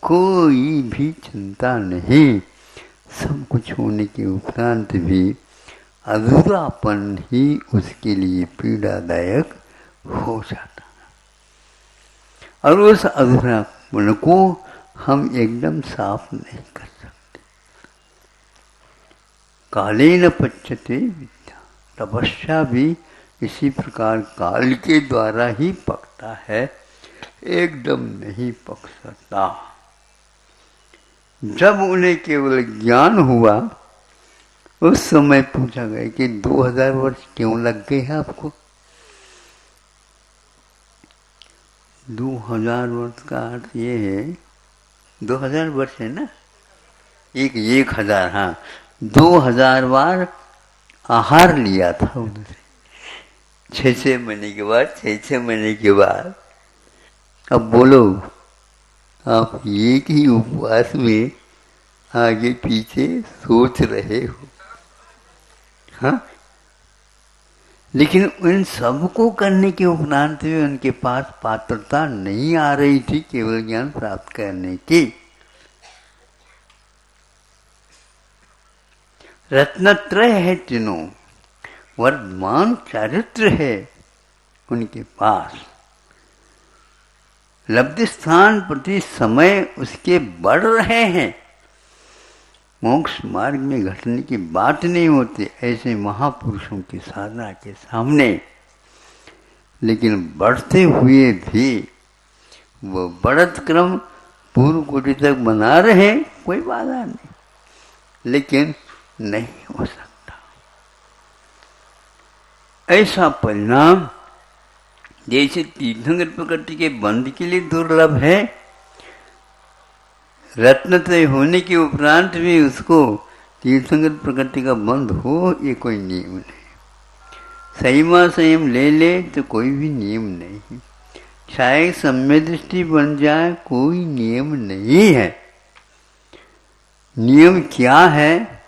कोई भी चिंता नहीं। सब कुछ होने के उपरांत भी अधूरापन ही उसके लिए पीड़ादायक हो जाता है। और उस अधूरापन को हम एकदम साफ नहीं कर सकते। कालेन पच्यते विद्या, तपस्या भी इसी प्रकार काल के द्वारा ही पकता है, एकदम नहीं पक सकता। जब उन्हें केवल ज्ञान हुआ उस समय पूछा गया कि 2000 वर्ष क्यों लग गए हैं आपको? 2000 वर्ष का अर्थ ये है, 2000 वर्ष है ना, 1000, हाँ, 2000 बार आहार लिया था उन्होंने, 6 महीने के बाद, 6 महीने के बाद। अब बोलो आप एक ही उपवास में आगे पीछे सोच रहे हो, हाँ? लेकिन उन सबको करने के उपरांत भी उनके पास पात्रता नहीं आ रही थी केवल ज्ञान प्राप्त करने की। रत्नत्रय है तीनों, वर्धमान चारित्र है उनके पास। लब्धि स्थान प्रति समय उसके बढ़ रहे हैं। मोक्ष मार्ग में घटने की बात नहीं होती ऐसे महापुरुषों की साधना के सामने, लेकिन बढ़ते हुए भी वो बढ़त क्रम पूर्व कोटि तक बना रहे, कोई बाधा नहीं, लेकिन नहीं हो सकता। ऐसा परिणाम जैसे तीर्थंकर प्रकृति के बंध के लिए दुर्लभ है, रत्नत्रय होने के उपरांत भी उसको तीर्थंकर प्रकृति का बंध हो, ये कोई नियम नहीं। संयमा संयम ले ले तो कोई भी नियम नहीं। चाहे सम्य दृष्टि बन जाए, कोई नियम नहीं है। नियम क्या है?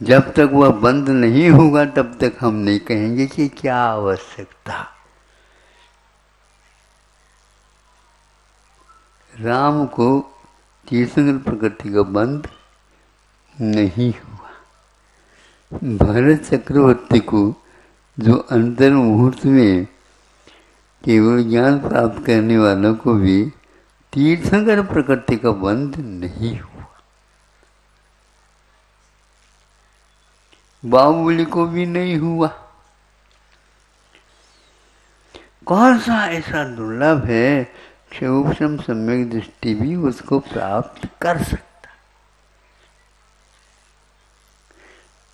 जब तक वह बंद नहीं होगा तब तक हम नहीं कहेंगे कि क्या आवश्यकता। राम को तीर्थंकर प्रकृति का बंध नहीं हुआ। भरत चक्रवर्ती को जो अंतर मुहूर्त में केवल ज्ञान प्राप्त करने वालों को भी तीर्थंकर प्रकृति का बंध नहीं हुआ। बाहुबली को भी नहीं हुआ। कौन सा ऐसा दुर्लभ है कि उपशम सम्यक दृष्टि भी उसको प्राप्त कर सकता।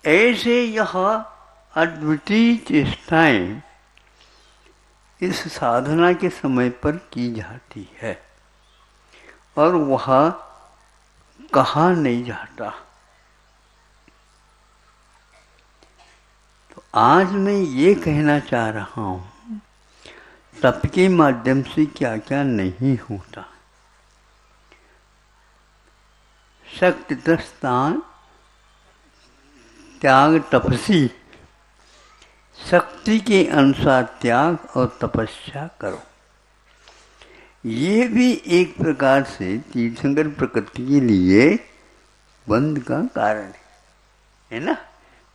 ऐसे यह अद्वितीय चेष्टाएं इस साधना के समय पर की जाती है और वह कहा नहीं जाता। तो आज मैं ये कहना चाह रहा हूँ, तप के माध्यम से क्या क्या नहीं होता। शक्ति स्थान त्याग तपसी, शक्ति के अनुसार त्याग और तपस्या करो। ये भी एक प्रकार से तीर्थंकर प्रकृति के लिए बंध का कारण है ना।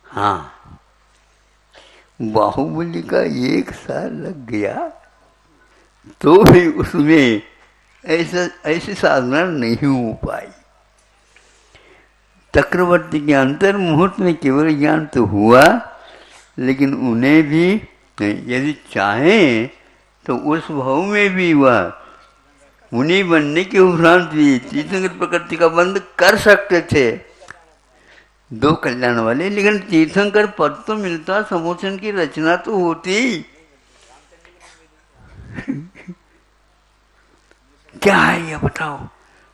हाँ, बाहुबली का 1 साल लग गया तो भी उसमें ऐसी साधना नहीं हो पाई। चक्रवर्ती के अंतर मुहूर्त में केवल ज्ञान तो हुआ, लेकिन उन्हें भी यदि चाहें तो उस भाव में भी वह मुनि बनने के उपरांत भी तीर्थंकर प्रकृति का बंध कर सकते थे। 2 कल्याण वाले, लेकिन तीर्थंकर पद तो मिलता, समोचन की रचना तो होती। क्या है ये बताओ।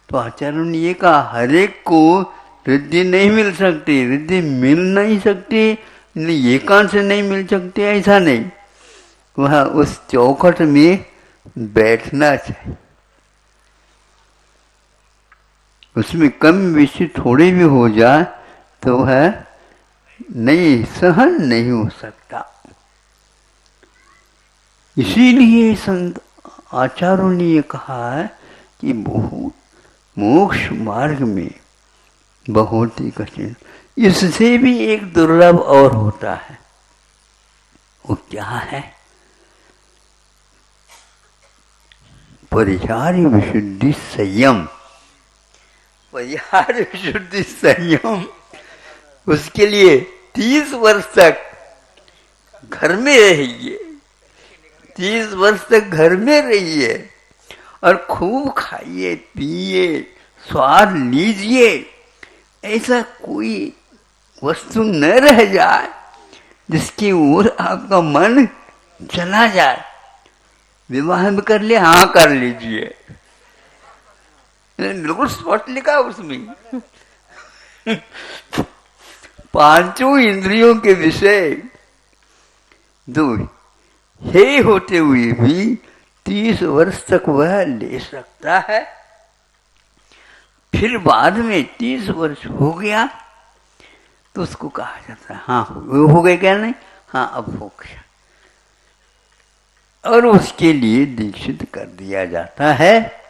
तो आचार्यों ने ये कहा, हर एक को रिद्धि नहीं मिल सकती, रिद्धि मिल नहीं सकती, एकांत से नहीं मिल सकती, ऐसा नहीं। वह उस चौखट में बैठना चाहिए। उसमें कम बेशी थोड़ी भी हो जाए तो वह नहीं, सहन नहीं हो सकता। इसीलिए संत आचार्यों ने ये कहा है कि मोक्ष मार्ग में बहुत ही कठिन, इससे भी एक दुर्लभ और होता है। वो क्या है? परिहार्य विशुद्धि संयम। परिहार्य विशुद्धि संयम, उसके लिए 30 वर्ष तक घर में रहिए, 30 वर्ष तक घर में रहिए और खूब खाइए पिए, स्वाद लीजिए। ऐसा कोई वस्तु न रह जाए जिसकी ओर आपका मन चला जाए। विवाह में कर ले, हाँ कर लीजिए, बिल्कुल स्पष्ट लिखा उसमें। 5 इंद्रियों के विषय 2 हे होते हुए भी 30 वर्ष तक वह ले सकता है। फिर बाद में 30 वर्ष हो गया तो उसको कहा जाता है, हाँ वो हो गए क्या? नहीं, हाँ अब हो गया, और उसके लिए दीक्षित कर दिया जाता है।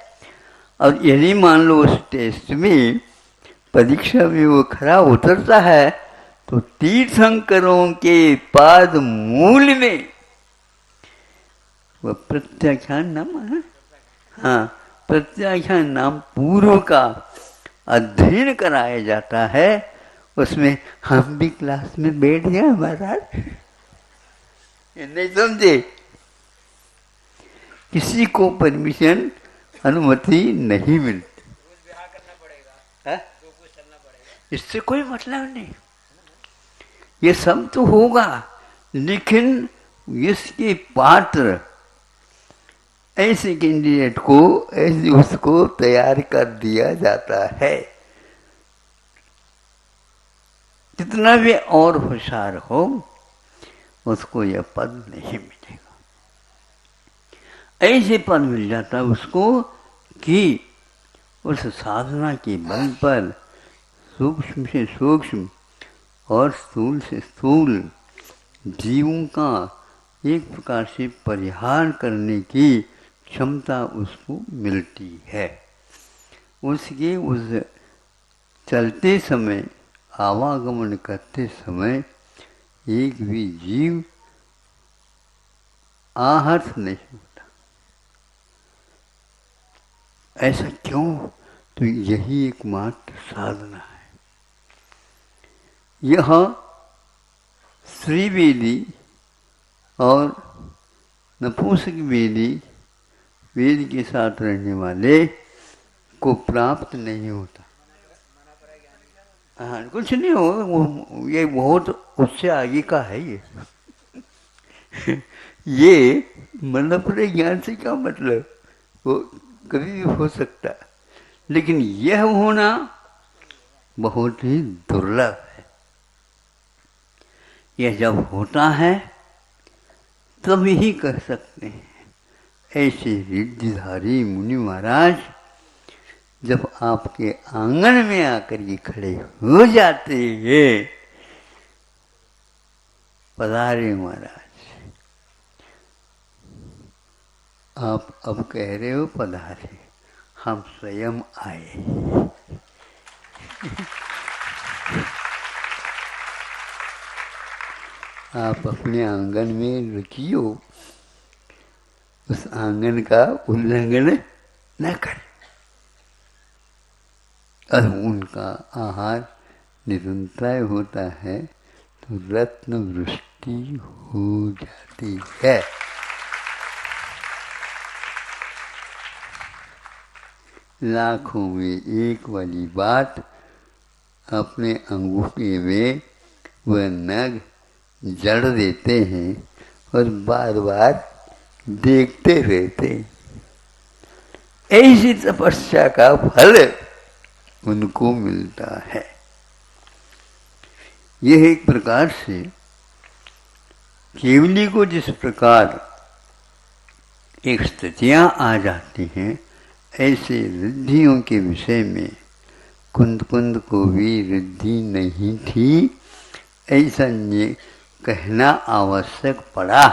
और यदि मान लो उस टेस्ट में, परीक्षा में वो खरा उतरता है तो तीर्थंकरों के पाद मूल में वह प्रत्याख्यान नाम है, हाँ प्रत्याख्यान नाम पूर्व का अध्ययन कराया जाता है। उसमें हम भी क्लास में बैठ गए महाराज, नहीं समझे? किसी को परमिशन अनुमति नहीं मिलती, इससे कोई मतलब नहीं। ये सब तो होगा, लेकिन इसके पात्र ऐसे कैंडिडेट को ऐसे उसको तैयार कर दिया जाता है। कितना भी और होशियार हो उसको यह पद नहीं मिलेगा। ऐसे पद मिल जाता है उसको कि उस साधना के बल पर सूक्ष्म से सूक्ष्म और स्थूल से स्थूल जीवों का एक प्रकार से परिहार करने की क्षमता उसको मिलती है। उसके उस चलते समय, आवागमन करते समय एक भी जीव आहत नहीं होता। ऐसा क्यों? तो यही एकमात्र साधना है। यह श्रीवेदी और नपुंसक वेदी, वेद के साथ रहने वाले को प्राप्त नहीं होता। हाँ, कुछ नहीं हो, ये बहुत उससे आगे का है। ये मनोपरे ज्ञान से क्या मतलब, वो कभी भी हो सकता, लेकिन यह होना बहुत ही दुर्लभ है। यह जब होता है तब ही कह सकते हैं। ऐसे रिद्धिधारी मुनि महाराज जब आपके आंगन में आकर ये खड़े हो जाते हैं, पधारे महाराज, आप अब कह रहे हो पधारे, हम स्वयं आए। आप अपने आंगन में रुचियो, उस आंगन का उल्लंघन न करें और उनका आहार निरंतर होता है तो रत्न वृष्टि हो जाती है। लाखों में एक वाली बात अपने अंगूठे में वह नग जड़ देते हैं और बार बार देखते रहते हैं। ऐसी तपस्या का फल उनको मिलता है। यह एक प्रकार से केवली को जिस प्रकार एक स्थितियां आ जाती हैं, ऐसे रिद्धियों के विषय में कुंद कुंद को भी रिद्धि नहीं थी, ऐसा कहना आवश्यक पड़ा,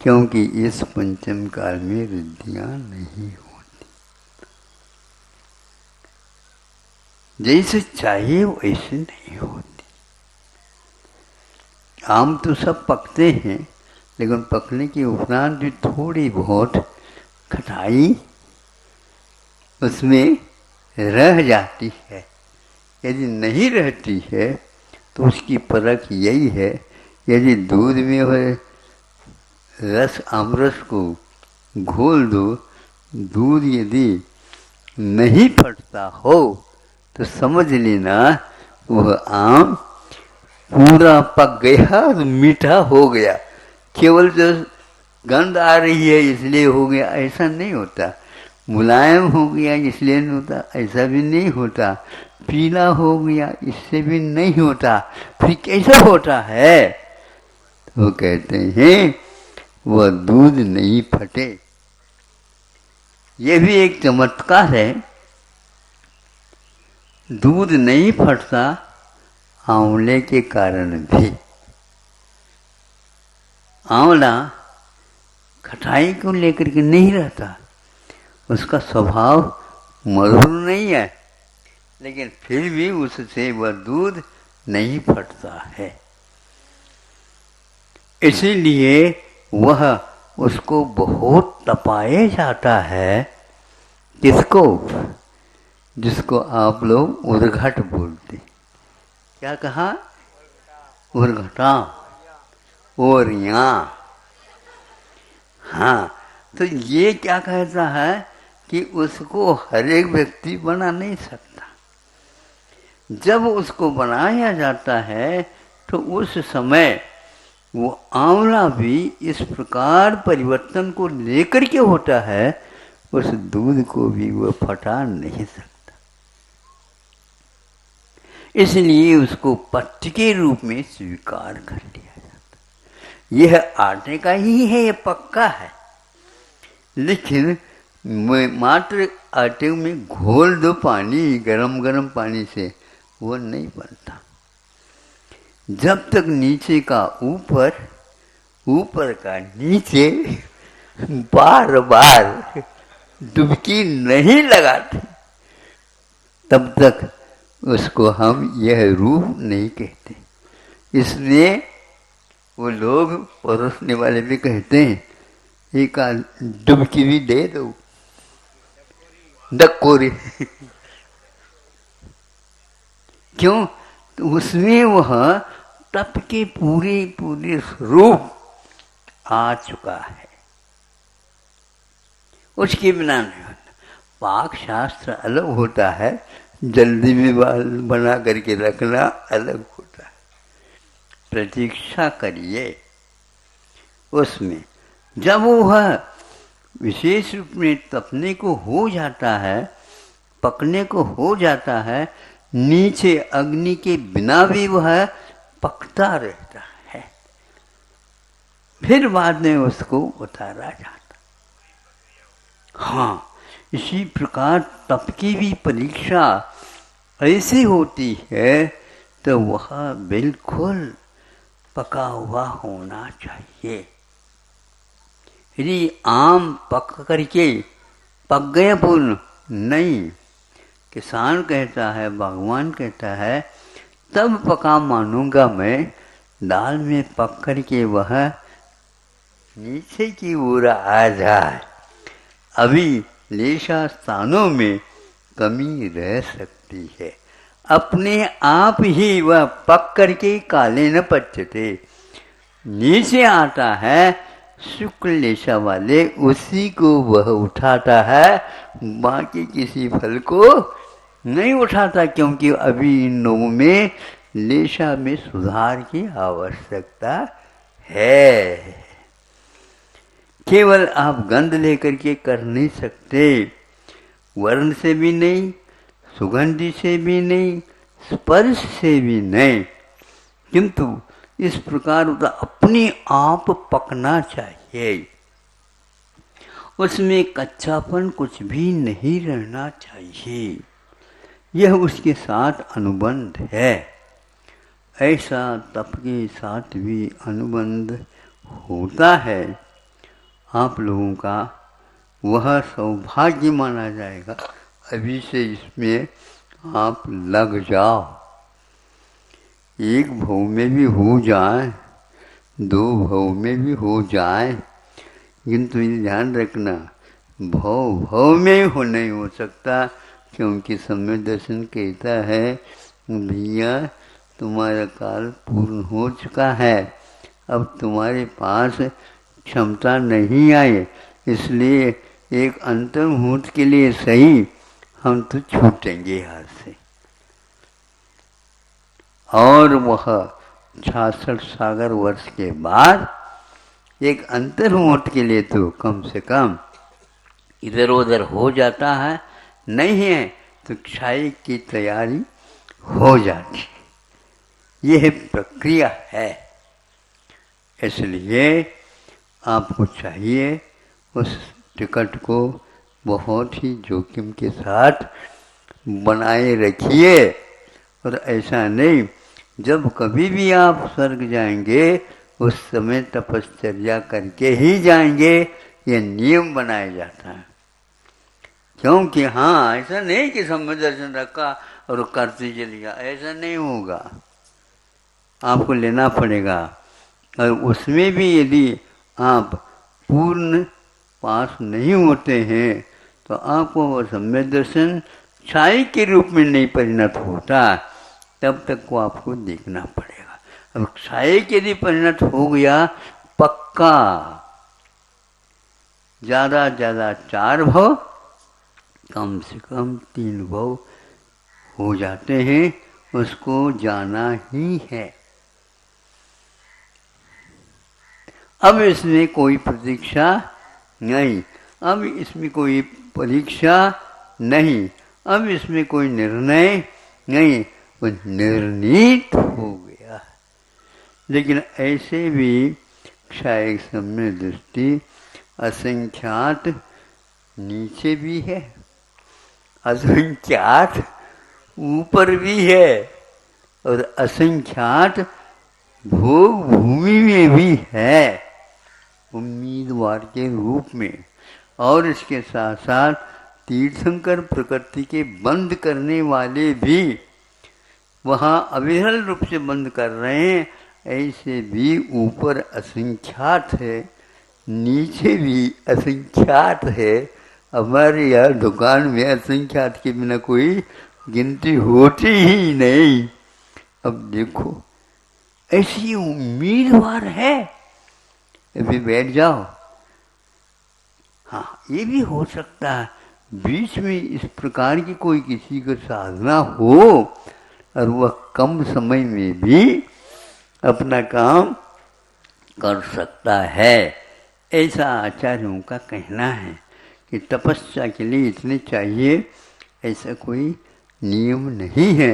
क्योंकि इस पंचम काल में रिद्धियां नहीं होती। जैसे चाहिए वैसे नहीं होती। आम तो सब पकते हैं, लेकिन पकने के उपरांत भी थोड़ी बहुत खटाई उसमें रह जाती है। यदि नहीं रहती है तो उसकी परख यही है, यदि दूध में हुए रस अमरस को घोल दो, दूध यदि नहीं फटता हो तो समझ लेना वह आम पूरा पक गया और मीठा हो गया। केवल जो गंध आ रही है इसलिए हो गया, ऐसा नहीं होता। मुलायम हो गया इसलिए नहीं होता, ऐसा भी नहीं होता। पीला हो गया इससे भी नहीं होता। फिर कैसा होता है? तो कहते हैं वह दूध नहीं फटे। यह भी एक चमत्कार है। दूध नहीं फटता आंवले के कारण भी। आंवला खटाई को लेकर के नहीं रहता, उसका स्वभाव मधुर नहीं है, लेकिन फिर भी उससे वह दूध नहीं फटता है। इसीलिए वह उसको बहुत तपाया जाता है। किसको? जिसको आप लोग उर्घट बोलते। क्या कहा? उर्घटा, ओरिया। हाँ, तो ये क्या कहता है कि उसको हर एक व्यक्ति बना नहीं सकता। जब उसको बनाया जाता है तो उस समय वो आंवला भी इस प्रकार परिवर्तन को लेकर के होता है, उस दूध को भी वो फटा नहीं सकता। इसलिए उसको पत्य के रूप में स्वीकार कर लिया जाता। यह आटे का ही है, यह पक्का है, लेकिन मात्र आटे में घोल दो पानी, गरम गरम पानी से, वो नहीं बनता। जब तक नीचे का ऊपर, ऊपर का नीचे बार बार डुबकी नहीं लगाते, तब तक उसको हम यह रूप नहीं कहते। इसलिए वो लोग परोसने वाले भी कहते हैं, एक डुबकी भी दे दो, डकोरे। क्यों? तो उसमें वह तप के पूरे पूरे स्वरूप आ चुका है, उसके बिना नहीं होता। पाक शास्त्र अलग होता है, जल्दी में बना करके रखना अलग होता है। प्रतीक्षा करिए उसमें। जब वह विशेष रूप में तपने को हो जाता है, पकने को हो जाता है, नीचे अग्नि के बिना भी वह पकता रहता है, फिर बाद में उसको उतारा जाता। हाँ, इसी प्रकार तप की भी परीक्षा ऐसी होती है, तो वह बिल्कुल पका हुआ होना चाहिए। यदि आम पक करके पक गया पूर्ण, नहीं, किसान कहता है, भगवान कहता है, तब पका मानूंगा मैं, दाल में पक करके वह नीचे की ओर आ जाए, अभी लेशा स्थानों में कमी रह सकती है। अपने आप ही वह पक करके काले न पचते, नीचे आता है, शुक्ल लेशा वाले उसी को वह उठाता है, बाकी किसी फल को नहीं उठाता, क्योंकि अभी इन लोगों में लेशा में सुधार की आवश्यकता है। केवल आप गंध लेकर के कर नहीं सकते, वर्ण से भी नहीं, सुगंधि से भी नहीं, स्पर्श से भी नहीं, किंतु इस प्रकार उसका अपने आप पकना चाहिए, उसमें कच्चापन कुछ भी नहीं रहना चाहिए। यह उसके साथ अनुबंध है। ऐसा तप के साथ भी अनुबंध होता है। आप लोगों का वह सौभाग्य माना जाएगा, अभी से इसमें आप लग जाओ। एक भाव में भी हो जाए, दो भाव में भी हो जाए, किंतु ये ध्यान रखना, भाव भाव में हो नहीं हो सकता, क्योंकि समय दर्शन कहता है, भैया तुम्हारा काल पूर्ण हो चुका है, अब तुम्हारे पास क्षमता नहीं आई, इसलिए एक अंतर्मुहूर्त के लिए सही हम तो छूटेंगे हाथ से। और वह 66 सागर वर्ष के बाद एक अंतर्मुहूर्त के लिए तो कम से कम इधर उधर हो जाता है, नहीं है तो क्षय की तैयारी हो जाती है। यह प्रक्रिया है। इसलिए आपको चाहिए उस टिकट को बहुत ही जोखिम के साथ बनाए रखिए, और ऐसा नहीं जब कभी भी आप स्वर्ग जाएंगे उस समय तपश्चर्या करके ही जाएंगे, ये नियम बनाया जाता है। क्योंकि हाँ, ऐसा नहीं कि समय दर्शन रखा और करते चलिए, ऐसा नहीं होगा, आपको लेना पड़ेगा। और उसमें भी यदि आप पूर्ण पास नहीं होते हैं तो आपको वह सम्यक दर्शन छाई के रूप में नहीं परिणत होता, तब तक को आपको देखना पड़ेगा। अब छाई के लिए परिणत हो गया पक्का, ज़्यादा ज़्यादा 4 भाव, कम से कम 3 भाव हो जाते हैं, उसको जाना ही है। अब इसमें कोई प्रतीक्षा नहीं, अब इसमें कोई परीक्षा नहीं, अब इसमें कोई निर्णय नहीं, वो निर्णीत हो गया। लेकिन ऐसे भी क्षायक सम्य दृष्टि असंख्यात नीचे भी है, असंख्यात ऊपर भी है, और असंख्यात भोग भूमि में भी है उम्मीदवार के रूप में। और इसके साथ साथ तीर्थंकर प्रकृति के बंद करने वाले भी वहाँ अविरल रूप से बंद कर रहे हैं। ऐसे भी ऊपर असंख्यात है, नीचे भी असंख्यात है। हमारे यहाँ दुकान में असंख्यात के बिना कोई गिनती होती ही नहीं। अब देखो ऐसी उम्मीदवार है, अभी बैठ जाओ। हाँ, ये भी हो सकता है बीच में इस प्रकार की कोई किसी को साधना हो और वह कम समय में भी अपना काम कर सकता है। ऐसा आचार्यों का कहना है कि तपस्या के लिए इतने चाहिए, ऐसा कोई नियम नहीं है।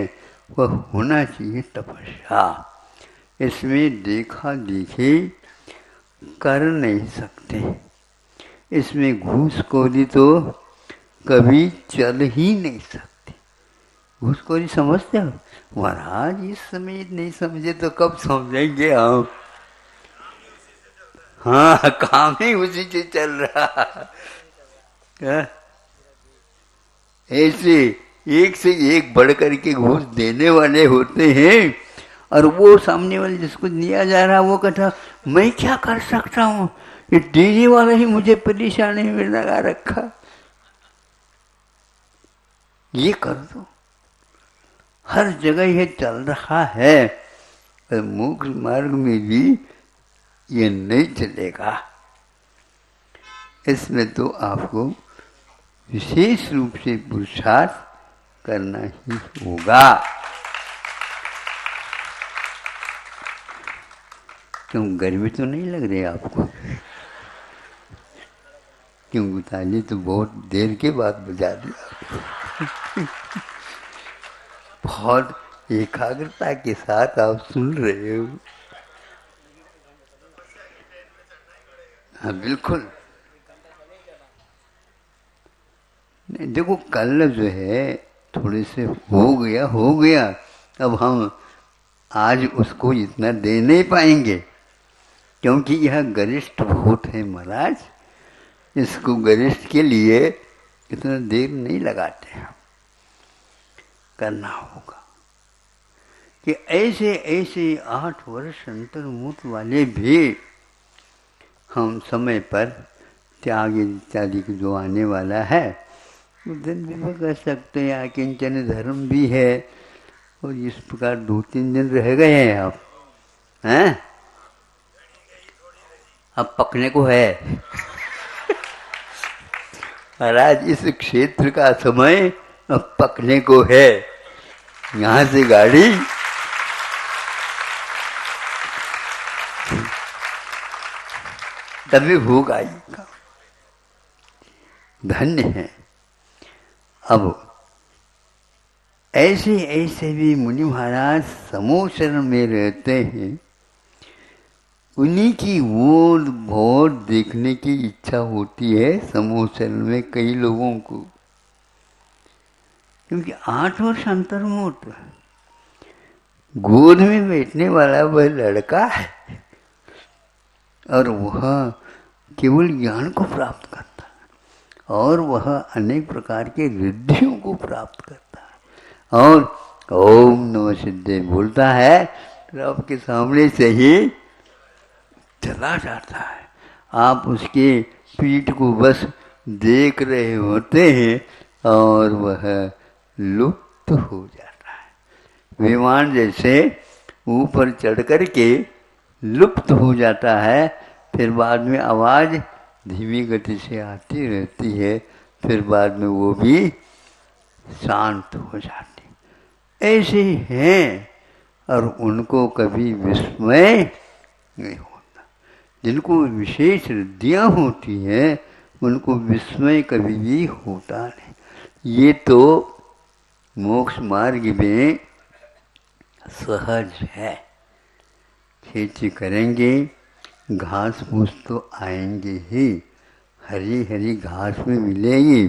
वह होना चाहिए तपस्या। इसमें देखा देखी कर नहीं सकते, इसमें घूसखोरी तो कभी चल ही नहीं सकती। घूसखोरी समझते हो महाराज? इस समय नहीं समझे तो कब समझेंगे हम? हाँ, काम ही उसी से चल रहा है। ऐसे एक से एक बढ़ करके घूस देने वाले होते हैं, और वो सामने वाले जिसको दिया जा रहा है वो कहता मैं क्या कर सकता हूँ, ये देने वाला ही मुझे परेशानी में लगा रखा, ये कर दो। हर जगह ये चल रहा है, और मोक्ष मार्ग में भी ये नहीं चलेगा। इसमें तो आपको विशेष रूप से पुरुषार्थ करना ही होगा। क्यों गर्मी तो नहीं लग रही आपको? क्यों ताली तो बहुत देर के बाद बजा दिया। बहुत एकाग्रता के साथ आप सुन रहे हो। हाँ बिल्कुल। देखो कल जो है थोड़े से हो गया, अब हम आज उसको इतना दे नहीं पाएंगे, क्योंकि यह गरिष्ठ बहुत है महाराज। इसको गरिष्ठ के लिए इतना देर नहीं लगाते हैं, करना होगा। कि ऐसे ऐसे 8 वर्ष अंतर्मुख वाले भी हम समय पर त्याग इत्यादि जो आने वाला है उस दिन भी कर सकते हैं। किंचन धर्म भी है, और इस प्रकार 2-3 दिन रह गए हैं आप, हैं? अब पकने को है। महाराज इस क्षेत्र का समय अब पकने को है। यहाँ से गाड़ी तभी होगा ये काम। धन्य है। अब ऐसे ऐसे भी मुनि महाराज समोशरण में रहते हैं, उन्हीं की ओर बहुत देखने की इच्छा होती है समोशरण में कई लोगों को। क्योंकि 8 वर्ष अंतर्मुख गोद में बैठने वाला वह लड़का है, और वह केवल ज्ञान को प्राप्त करता है, और वह अनेक प्रकार के रिद्धियों को प्राप्त करता है, और ओम नमः सिद्धे बोलता है तो आपके सामने से ही चला जाता है। आप उसके पीठ को बस देख रहे होते हैं और वह लुप्त हो जाता है। विमान जैसे ऊपर चढ़ कर के लुप्त हो जाता है, फिर बाद में आवाज़ धीमी गति से आती रहती है, फिर बाद में वो भी शांत हो जाती। ऐसे हैं, और उनको कभी विस्मय नहीं होता। जिनको विशेष सिद्धियाँ होती हैं उनको विस्मय कभी भी होता नहीं। ये तो मोक्ष मार्ग में सहज है। खेती करेंगे, घास फूस तो आएंगे ही, हरी हरी घास में मिलेगी,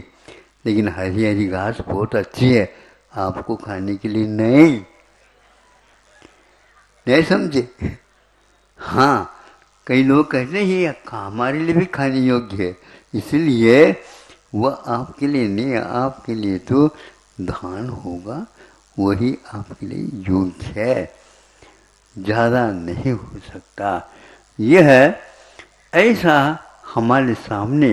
लेकिन हरी हरी घास बहुत अच्छी है, आपको खाने के लिए नहीं समझे। हाँ, कई लोग कहते हैं ये हमारे लिए भी खाने योग्य है, इसलिए वह आपके लिए नहीं, आपके लिए तो धान होगा, वही आपके लिए योग्य है, ज़्यादा नहीं हो सकता। यह ऐसा हमारे सामने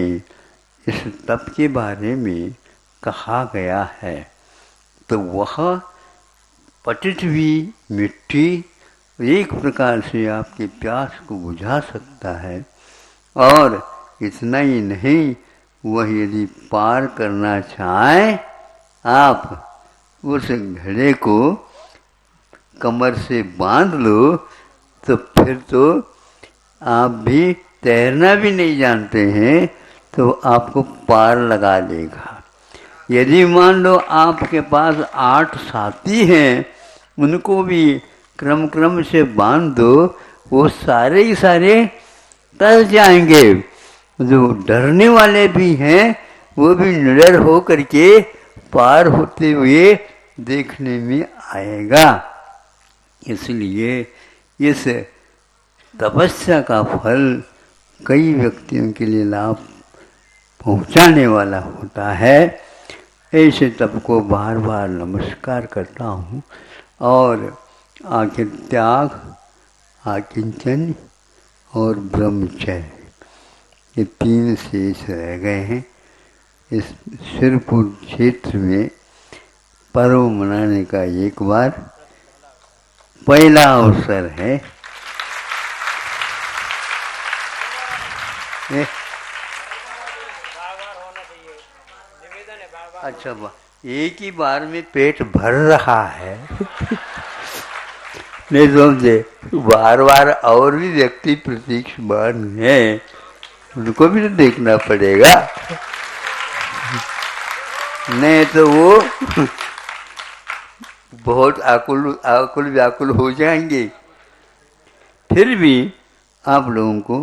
इस तप के बारे में कहा गया है। तो वह पतित हुई मिट्टी एक प्रकार से आपके प्यास को बुझा सकता है, और इतना ही नहीं, वह यदि पार करना चाहे, आप उस घड़े को कमर से बांध लो तो फिर तो आप भी तैरना भी नहीं जानते हैं तो आपको पार लगा देगा। यदि मान लो आपके पास 8 साथी हैं, उनको भी क्रम क्रम से बांध दो, वो सारे ही सारे तर जाएंगे। जो डरने वाले भी हैं वो भी निडर हो करके पार होते हुए देखने में आएगा। इसलिए इस तपस्या का फल कई व्यक्तियों के लिए लाभ पहुंचाने वाला होता है। ऐसे तप को बार बार नमस्कार करता हूँ। और आखिर त्याग, आकिंचन और ब्रह्मचर्य, ये 3 शेष रह गए हैं। इस सिरपुर क्षेत्र में पर्व मनाने का एक बार पहला अवसर है। अच्छा, एक ही बार में पेट भर रहा है नहीं समझे, बार बार और भी व्यक्ति प्रतीक्षमान हैं, उनको भी तो देखना पड़ेगा, नहीं तो वो बहुत आकुल व्याकुल हो जाएंगे। फिर भी आप लोगों को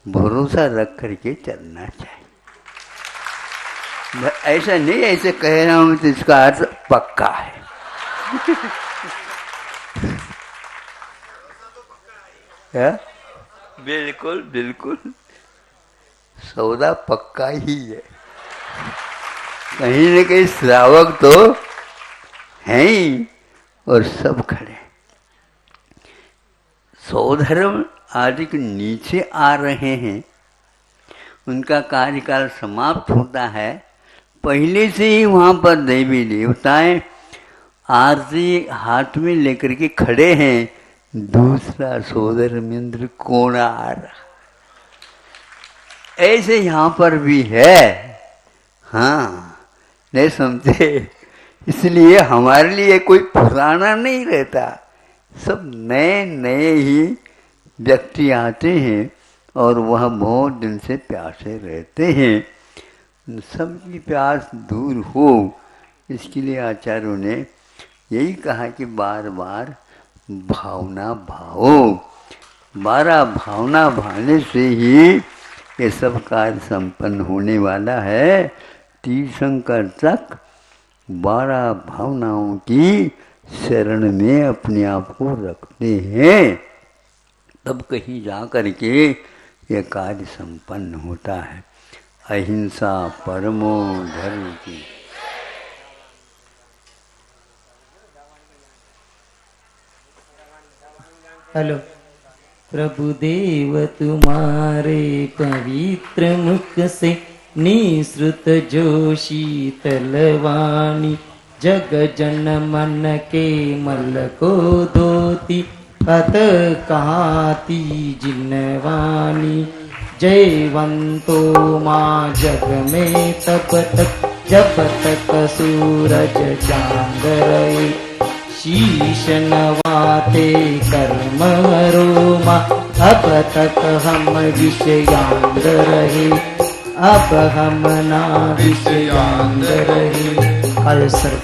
भरोसा रख करके चलना चाहिए। ऐसा नहीं, ऐसे कह रहा हूं तो इसका अर्थ पक्का है है? बिल्कुल बिल्कुल, सौदा पक्का ही है। कहीं न कहीं श्रावक तो हैं ही, और सब खड़े। सौधर्म आदि के नीचे आ रहे हैं, उनका कार्यकाल समाप्त होता है। पहले से ही वहाँ पर देवी देवताएं आरती हाथ में लेकर के खड़े हैं। दूसरा सोदरमिंद्र कौन आ रहा, ऐसे यहाँ पर भी है। हाँ, नहीं समझे। इसलिए हमारे लिए कोई पुराना नहीं रहता, सब नए नए ही व्यक्ति आते हैं और वह बहुत दिन से प्यासे रहते हैं। सबकी प्यास दूर हो, इसके लिए आचार्यों ने यही कहा कि बार बार भावना भाओ। बारह भावना भाने से ही ये सब कार्य संपन्न होने वाला है। तीर्थंकर तक 12 भावनाओं की शरण में अपने आप को रखते हैं, तब कहीं जा कर के यह कार्य संपन्न होता है। अहिंसा परमो धर्म की। हेलो। प्रभु देव तुम्हारे पवित्र मुख से निसृत जो शीतल वाणी, जग जन मन के मल को धोती, कत कहती जिनवानी। जयवंतो माँ जग में तब तक, जब तक सूरज चांद रहे। शीश नवाते कर्म रोमा, अब तक हम विषयांग रहे, अब हम ना विषयांग रहे। आयो सर